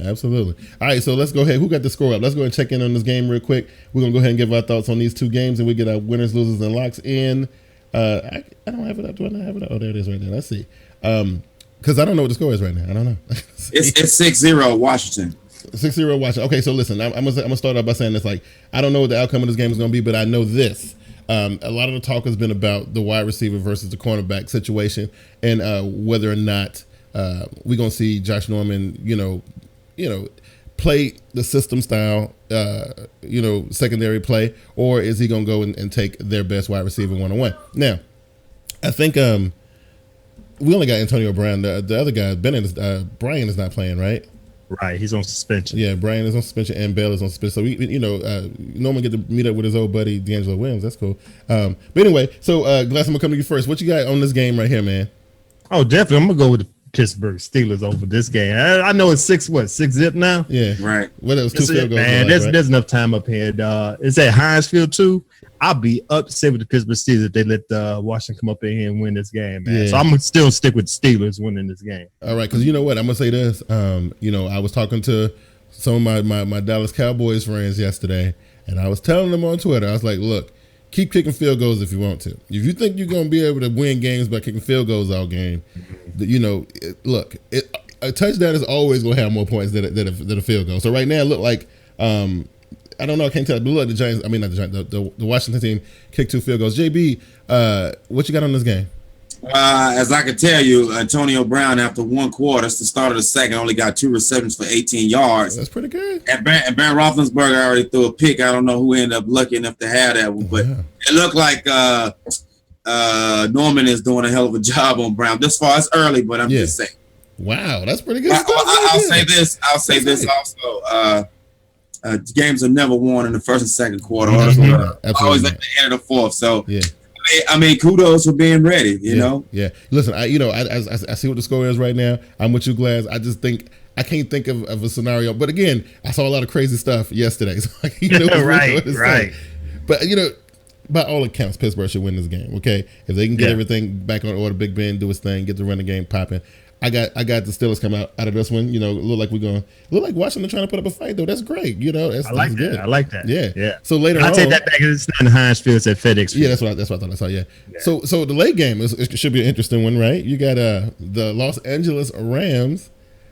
absolutely. All right, so let's go ahead. Who got the score up? Let's go ahead and check in on this game real quick. We're gonna go ahead and give our thoughts on these 2 games, and we get our winners, losers, and locks in. I don't have it up. Do I not have it up? Oh, there it is right there. Let's see. Because I don't know what the score is right now. I don't know. It's 6-0 Washington. 6-0 Washington. Okay, so listen, I'm gonna start off by saying this. Like, I don't know what the outcome of this game is gonna be, but I know this. A lot of the talk has been about the wide receiver versus the cornerback situation, and whether or not we're gonna see Josh Norman, you know, play the system style, secondary play, or is he gonna go and take their best wide receiver 1-on-1? Now, I think we only got Antonio Brown. The other guy, Brian, is not playing, right? Right, he's on suspension. Yeah, Brian is on suspension and Bell is on suspension. So we, Norman get to meet up with his old buddy D'Angelo Williams. That's cool. But anyway, so Glass, I'm gonna come to you first. What you got on this game right here, man? Oh, definitely, I'm gonna go with the Pittsburgh Steelers over this game. I know it's 6-zip now. Yeah, right. Well, it was 2 field goals. Man, there's enough time up here. It's at Heinz Field too. I'll be upset with the Pittsburgh Steelers if they let Washington come up in here and win this game, man. Yeah. So I'm gonna still stick with the Steelers winning this game. All right, because you know what? I'm gonna say this. I was talking to some of my Dallas Cowboys friends yesterday, and I was telling them on Twitter, I was like, look, keep kicking field goals if you want to. If you think you're gonna be able to win games by kicking field goals all game, a touchdown is always gonna have more points than a field goal. So right now, it looked like I don't know. I can't tell. But look, the Washington team kicked 2 field goals. JB, what you got on this game? As I can tell you, Antonio Brown, after 1 quarter, it's the start of the second, only got 2 receptions for 18 yards. That's pretty good. And Ben Roethlisberger already threw a pick. I don't know who ended up lucky enough to have that one, but it looked like Norman is doing a hell of a job on Brown. This far, it's early, but I'm just saying. Wow, that's pretty good. I'll say this also. Games are never won in the first and second quarter. Always at the end of the fourth. So, I mean, kudos for being ready. You know. Yeah. Listen, I see what the score is right now. I'm with you, Glass. I just think I can't think of a scenario. But again, I saw a lot of crazy stuff yesterday. So, right. But by all accounts, Pittsburgh should win this game. Okay, if they can get everything back on order, Big Ben do his thing, get the running game popping. I got the Steelers coming out of this one. Look like Washington trying to put up a fight though. That's great. That's good. I like that. Yeah. So later I'll take that back. It's not in Heinz Field, it's at FedEx Field. Yeah, that's what I thought I saw. Yeah. So the late game it should be an interesting one, right? You got the Los Angeles Rams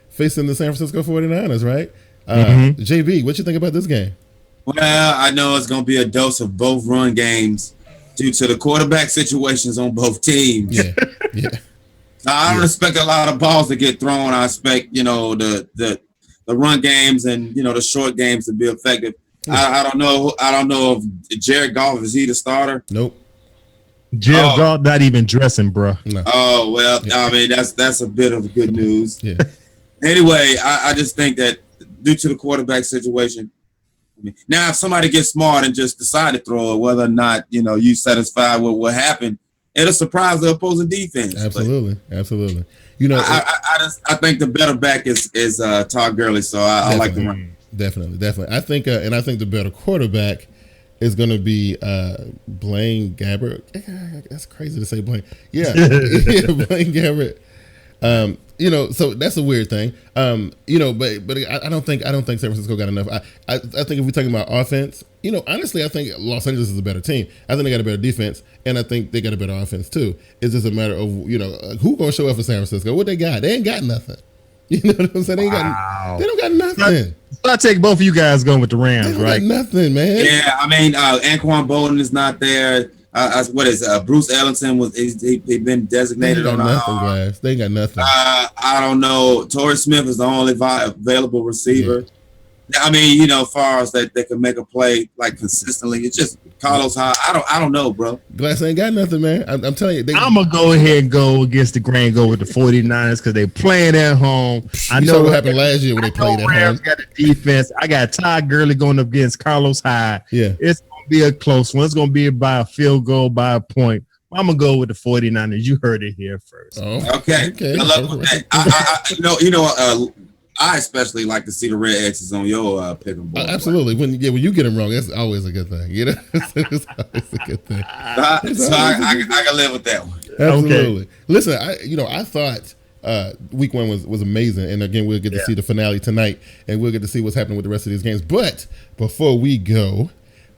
facing the San Francisco 49ers, right? JB, what you think about this game? Well, I know it's going to be a dose of both run games due to the quarterback situations on both teams. Yeah. Now, I don't expect a lot of balls to get thrown. I expect, the run games and, the short games to be effective. I don't know. I don't know if Jared Goff, is he the starter? Nope. Jared Goff not even dressing, bro. No. Oh, well, I mean, that's a bit of good news. Yeah. Anyway, I just think that due to the quarterback situation, now if somebody gets smart and just decide to throw it, whether or not, you satisfied with what happened, it'll surprise the opposing defense. Absolutely. But, Absolutely. I think the better back is Todd Gurley, so I like the run. Definitely. I think, and I think the better quarterback is going to be Blaine Gabbert. That's crazy to say Blaine. Yeah, Blaine Gabbert. So that's a weird thing. But I don't think San Francisco got enough. I think if we're talking about offense, honestly, I think Los Angeles is a better team. I think they got a better defense, and I think they got a better offense too. It's just a matter of who gonna show up for San Francisco. What they got? They ain't got nothing. You know what I'm saying? They don't got nothing. So I take both of you guys going with the Rams, they don't right? Got nothing, man. Yeah, I mean, Anquan Bolden is not there. What is Bruce Ellington he been designated on nothing, guys. They ain't got nothing. I don't know. Torrey Smith is the only available receiver. Yeah. I mean, as far as that they can make a play like consistently, it's just Carlos Hyde. I don't know, bro. Glass ain't got nothing, man. I'm telling you. I'm gonna go ahead and go against the grain, go with the 49ers because they playing at home. I know what happened last year when they played at Rams home. Got the defense. I got Todd Gurley going up against Carlos Hyde. Yeah, it's gonna be a close one. It's gonna be by a field goal, by a point. I'm gonna go with the 49ers. You heard it here first. Oh, okay. I love that. I especially like to see the red X's on your pick 'em board. Absolutely. When you get them wrong, that's always a good thing. It's always a good thing. So I can live with that one. Absolutely. Okay. Listen, I thought week one was amazing, and again, we'll get to see the finale tonight, and we'll get to see what's happening with the rest of these games. But before we go,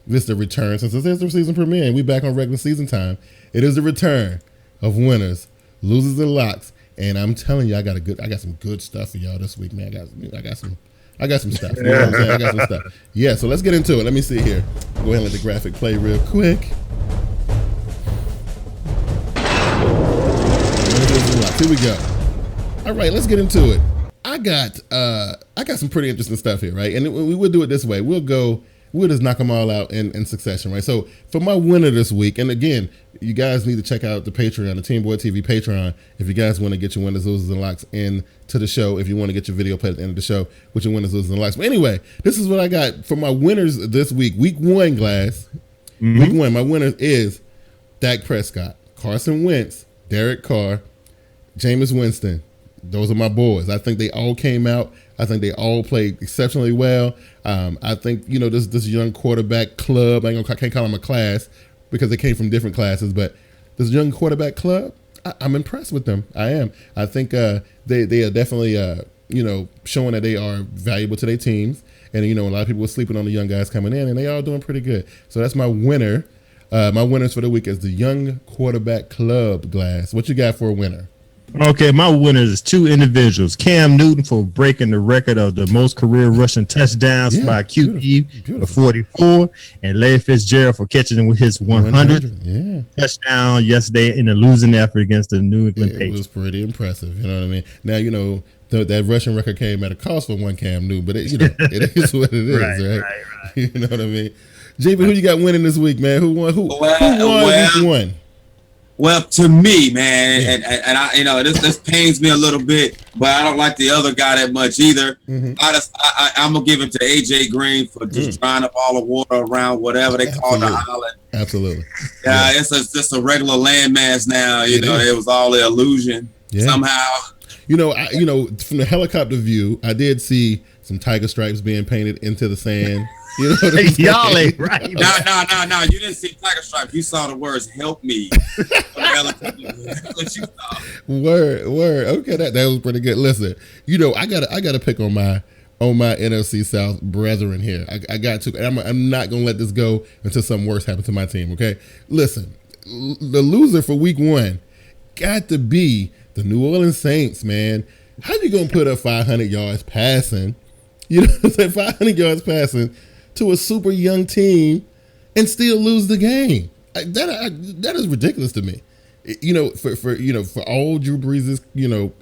this is the return, since this is the season premiere, and we back on regular season time. It is the return of winners, losers, and locks. And I'm telling you, I got some good stuff for y'all this week, man. I got some stuff. You know what I'm saying? I got some stuff. Yeah, so let's get into it. Let me see here. Go ahead and let the graphic play real quick. Here we go. All right, let's get into it. I got some pretty interesting stuff here, right? And we will do it this way. We'll just knock them all out in succession, right? So for my winner this week, and again, you guys need to check out the Patreon, the TeamBoydTV Patreon, if you guys want to get your winners, losers, and locks into the show, if you want to get your video played at the end of the show with your winners, losers, and locks. But anyway, this is what I got for my winners this week. Week one, Glass. Mm-hmm. Week one, my winner is Dak Prescott, Carson Wentz, Derek Carr, Jameis Winston. Those are my boys. I think they all came out. I think they all played exceptionally well. I think, this young quarterback club, I can't call them a class because they came from different classes, but this young quarterback club, I'm impressed with them. I am. I think they are definitely, showing that they are valuable to their teams. And, a lot of people were sleeping on the young guys coming in, and they all doing pretty good. So that's my winner. My winners for the week is the young quarterback club, Glass. What you got for a winner? Okay, my winners is two individuals. Cam Newton for breaking the record of the most career rushing touchdowns by QB with 44, and Larry Fitzgerald for catching him with his 100th touchdown yesterday in a losing effort against the New England Patriots. It was pretty impressive. You know what I mean? Now, that rushing record came at a cost for one Cam Newton, but it is what it is, right? You know what I mean? JB, who you got winning this week, man? Who won? Who won week one? Well, to me, man, and I, this pains me a little bit, but I don't like the other guy that much either. Mm-hmm. I'm gonna give it to AJ Green for just drying up all the water around whatever they call the island. Absolutely. Yeah, it's just a regular landmass now. It was all the illusion somehow. From the helicopter view, I did see some tiger stripes being painted into the sand. You know what I'm saying? Y'all ain't right. No. You didn't see tiger stripes. You saw the words "help me." That's what you saw. Word. Okay, that was pretty good. Listen, I gotta pick on my NFC South brethren here. I got to. I'm not gonna let this go until something worse happens to my team. Okay, listen, the loser for week one got to be the New Orleans Saints, man. How you gonna put up 500 yards passing? 500 yards passing to a super young team and still lose the game. That is ridiculous to me. for all Drew Brees'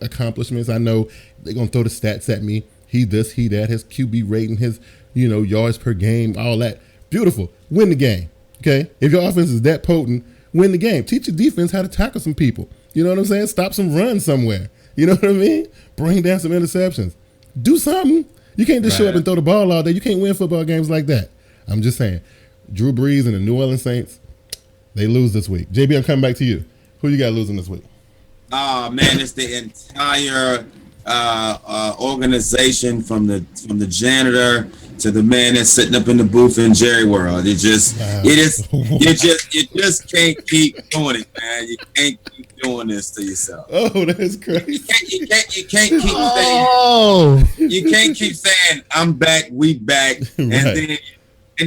accomplishments, I know they're gonna throw the stats at me. He this, he that, his QB rating, his yards per game, all that. Beautiful. Win the game. Okay, if your offense is that potent, win the game. Teach your defense how to tackle some people. You know what I'm saying? Stop some runs somewhere. You know what I mean? Bring down some interceptions. Do something. You can't just show up and throw the ball all day. You can't win football games like that. I'm just saying. Drew Brees and the New Orleans Saints, they lose this week. JB, I'm coming back to you. Who you got losing this week? Oh man, it's the entire organization from the janitor to the man that's sitting up in the booth in Jerry World. You just can't keep doing it, man. You can't keep doing this to yourself. Oh, that's crazy. You can't keep saying. You can't keep saying I'm back, we back, and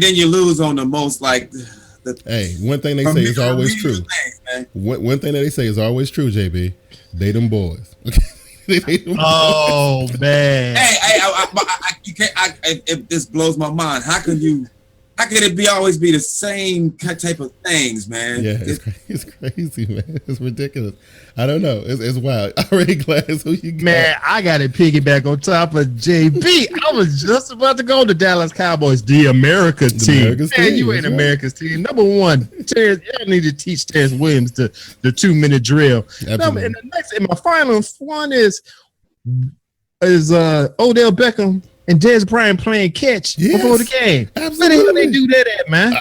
then you lose on the most like. Hey, one thing they say is always true. One thing that they say is always true, JB. They them boys. Oh man! Hey, you can't. If this blows my mind, how can it always be the same type of things, man? Yeah, it's crazy, man. It's ridiculous. I don't know. It's wild. Already, Glass, who you got? Man, I got to piggyback on top of JB. I was just about to go to Dallas Cowboys, the America team. Man, you ain't America's team. Number one, Terrence, you need to teach Terrence Williams the 2-minute drill. Absolutely. And my final one is Odell Beckham and Dez Bryant playing catch before the game. Absolutely. Where the hell they do that at, man?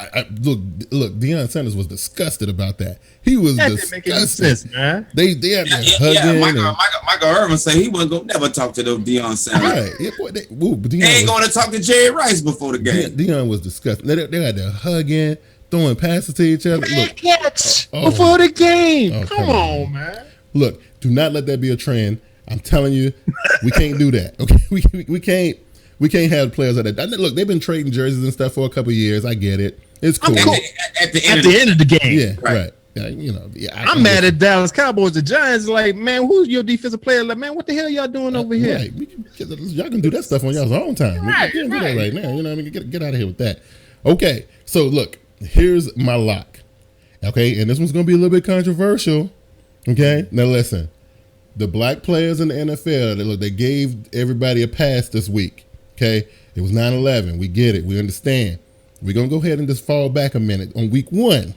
Look, Deion Sanders was disgusted about that. He was disgusted. Make any sense, man. They had to hug him. Michael Irvin said he wasn't gonna never talk to the Deion Sanders. Right. Yeah, boy, they ain't gonna talk to Jerry Rice before the game. Deion was disgusted. They had to hug in, throwing passes to each other. Look, catch before the game. Come on, man. Look, do not let that be a trend. I'm telling you, we can't do that. Okay, we can't have players like that. Look, they've been trading jerseys and stuff for a couple of years. I get it. It's cool. At the end of the game. Yeah, right. I'm mad at Dallas Cowboys. The Giants, like, man, who's your defensive player? Like, man, what the hell y'all doing over here? Right. Y'all can do that stuff on y'all's own time. We can't do that right now. You know what I mean? Get out of here with that. Okay, so look, here's my lock. Okay, and this one's going to be a little bit controversial. Okay, now listen. The black players in the NFL, they gave everybody a pass this week. Okay, it was 9/11. We get it. We understand. We're going to go ahead and just fall back a minute on week 1.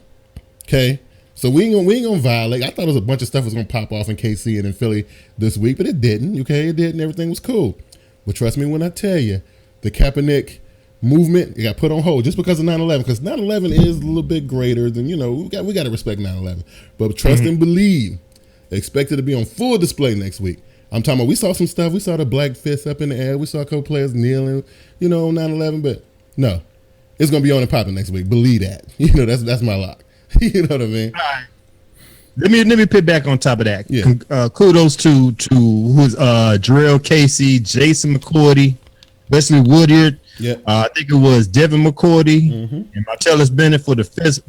Okay, so we ain't gonna violate. I thought it was a bunch of stuff was gonna pop off in KC and in Philly this week, but it didn't. Okay, it didn't. Everything was cool. But trust me when I tell you, the Kaepernick movement got put on hold just because of 9/11. Because 9/11 is a little bit greater than we got to respect 9/11. But trust and believe, expect it to be on full display next week. I'm talking about. We saw some stuff. We saw the black fist up in the air. We saw a couple players kneeling, on 9/11. But no, it's gonna be on and popping next week. Believe that. That's my lock. You know what I mean? All right. Let me put back on top of that. Yeah. Kudos to who's Jarrell Casey, Jason McCourty, Wesley Woodyard. Yeah. I think it was Devin McCourty and Martellus Bennett for the fist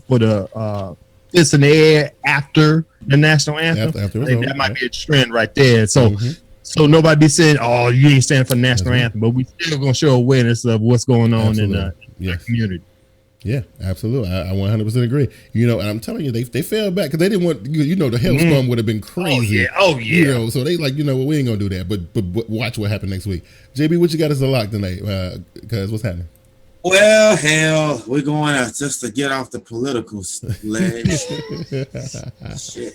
in the air after the national anthem. That might be a trend right there. So so nobody be saying, "Oh, you ain't standing for the national anthem," but we still gonna show awareness of what's going on in the community. Yeah, absolutely. I 100% agree. And I'm telling you, they fell back because they didn't want, the hailstorm would have been crazy. Oh yeah. So they like, we ain't gonna do that. But watch what happened next week. JB, what you got as a lock tonight? Because what's happening? Well, hell, we're going just to get off the political ledge. Shit.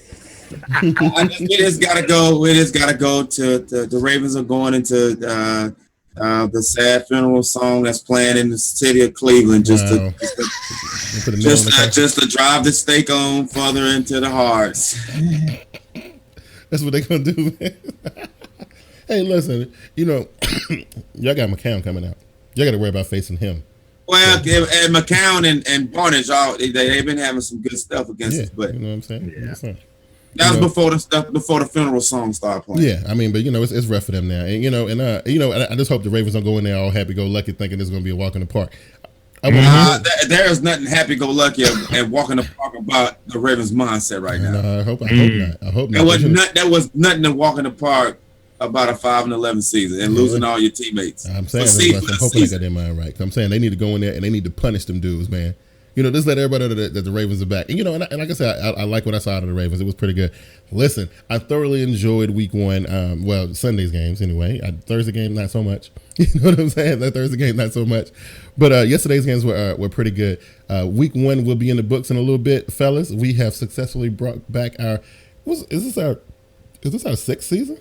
It has got to go. It has got to go to the Ravens are going into the sad funeral song that's playing in the city of Cleveland, just to drive the stake on further into the hearts. That's what they're gonna do, man. Hey, listen, y'all got McCown coming out. Y'all got to worry about facing him. Well, and McCown and Barnage, they've been having some good stuff against us, but you know what I'm saying? Yeah. That was before the funeral song started playing. Yeah, I mean, but it's rough for them now, and I just hope the Ravens don't go in there all happy-go-lucky, thinking it's going to be a walk in the park. There is nothing happy-go-lucky and walk in the park about the Ravens' mindset right now. No, I hope not. I hope not. There was nothing to walk in the park about a 5-11 season and losing all your teammates. I'm saying, I'm hoping I got their mind right. I'm saying they need to go in there and they need to punish them dudes, man. just let everybody know that the Ravens are back. And and like I said, I like what I saw out of the Ravens. It was pretty good. Listen, I thoroughly enjoyed Week 1. Well, Sunday's games anyway. Thursday game not so much. You know what I'm saying? That Thursday game not so much. But yesterday's games were pretty good. Week 1 will be in the books in a little bit, fellas. We have successfully brought back our. Is this our 6th season?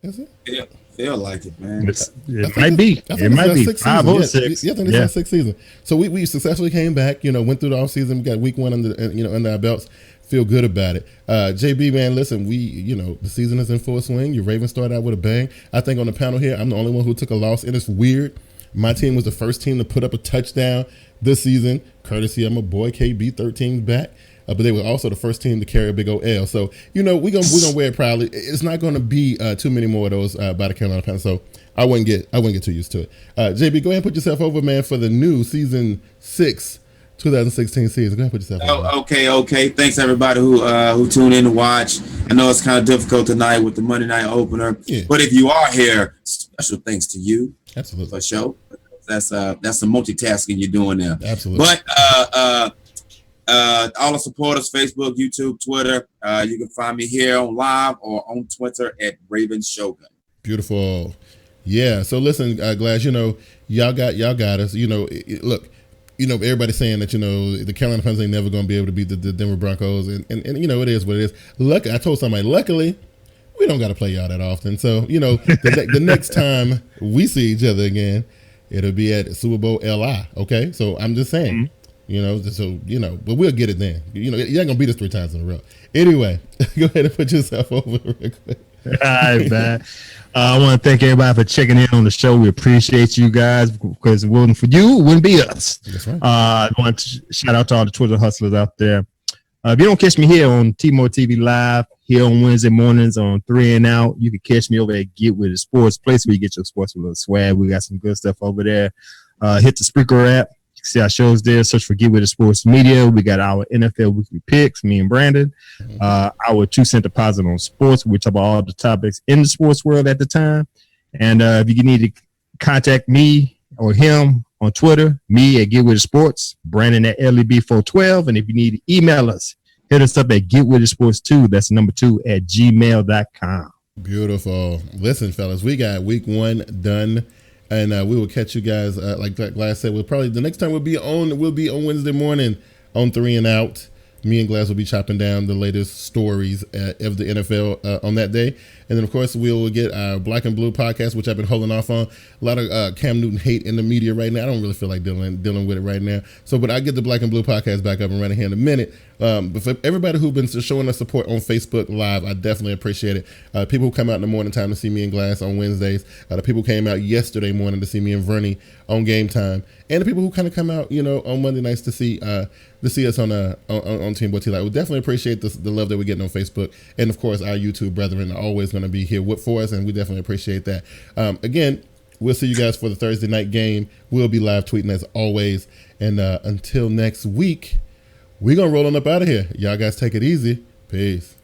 Is it? Yeah, feel like it, man. It might be. It might be 5 or 6. Yeah, I think this is our 6th season. So we successfully came back. Went through the off season. We got Week 1 under our belts. Feel good about it. JB, man, listen, the season is in full swing. Your Ravens started out with a bang. I think on the panel here, I'm the only one who took a loss, and it's weird. My team was the first team to put up a touchdown this season, courtesy of my boy KB. 13's back. But they were also the first team to carry a big old L. So, we're gonna wear it proudly. It's not gonna be too many more of those by the Carolina Panthers. So I wouldn't get too used to it. JB, go ahead and put yourself over, man, for the new season 6, 2016 season. Go ahead and put yourself over. Okay. Thanks everybody who tuned in to watch. I know it's kind of difficult tonight with the Monday night opener, but if you are here, special thanks to you. Absolutely. For sure. That's some multitasking you're doing there. Absolutely. But all the supporters, Facebook, YouTube, Twitter, you can find me here on live or on Twitter at Raven Shogun. Beautiful. Yeah. So listen, Glass, y'all got us. Look, everybody's saying that, the Carolina Panthers ain't never going to be able to beat the Denver Broncos. And it is what it is. I told somebody, luckily, we don't got to play y'all that often. So, the next time we see each other again, it'll be at Super Bowl LI. Okay. So I'm just saying. Mm-hmm. But we'll get it then. You ain't gonna beat us 3 times in a row. Anyway, go ahead and put yourself over real quick. All right, man. I want to thank everybody for checking in on the show. We appreciate you guys, because if it wasn't for you, it wouldn't be us. That's right. I want to shout out to all the Twitter hustlers out there. If you don't catch me here on TeamBoydTV Live, here on Wednesday mornings on 3 and Out, you can catch me over at Get With It Sports, place where you get your sports with a little swag. We got some good stuff over there. Hit the Spreaker app. You can see our shows there. Search for Get With It Sports Media. We got our NFL weekly picks, me and Brandon. Our 2 cent deposit on sports. We talk about all the topics in the sports world at the time. And if you need to contact me or him on Twitter, me at Get With It Sports, Brandon at LEB412. And if you need to email us, hit us up at getwithitsports2. That's number 2 at gmail.com. Beautiful. Listen, fellas, we got Week 1 done. And we will catch you guys, like Glass said, the next time we'll be on Wednesday morning on 3 and Out. Me and Glass will be chopping down the latest stories of the NFL on that day. And then, of course, we'll get our Black and Blue podcast, which I've been holding off on. A lot of Cam Newton hate in the media right now. I don't really feel like dealing with it right now. But I get the Black and Blue podcast back up and running here in a minute. But for everybody who's been showing us support on Facebook Live, I definitely appreciate it. People who come out in the morning time to see me and Glass on Wednesdays. The people who came out yesterday morning to see me and Vernie on Game Time. And the people who kind of come out, on Monday nights to see us on TeamBoydTV. I would definitely appreciate the love that we're getting on Facebook. And, of course, our YouTube brethren are always going to be here for us, and we definitely appreciate that. Again, we'll see you guys for the Thursday night game. We'll be live tweeting as always. And until next week, we're going to roll on up out of here. Y'all guys take it easy. Peace.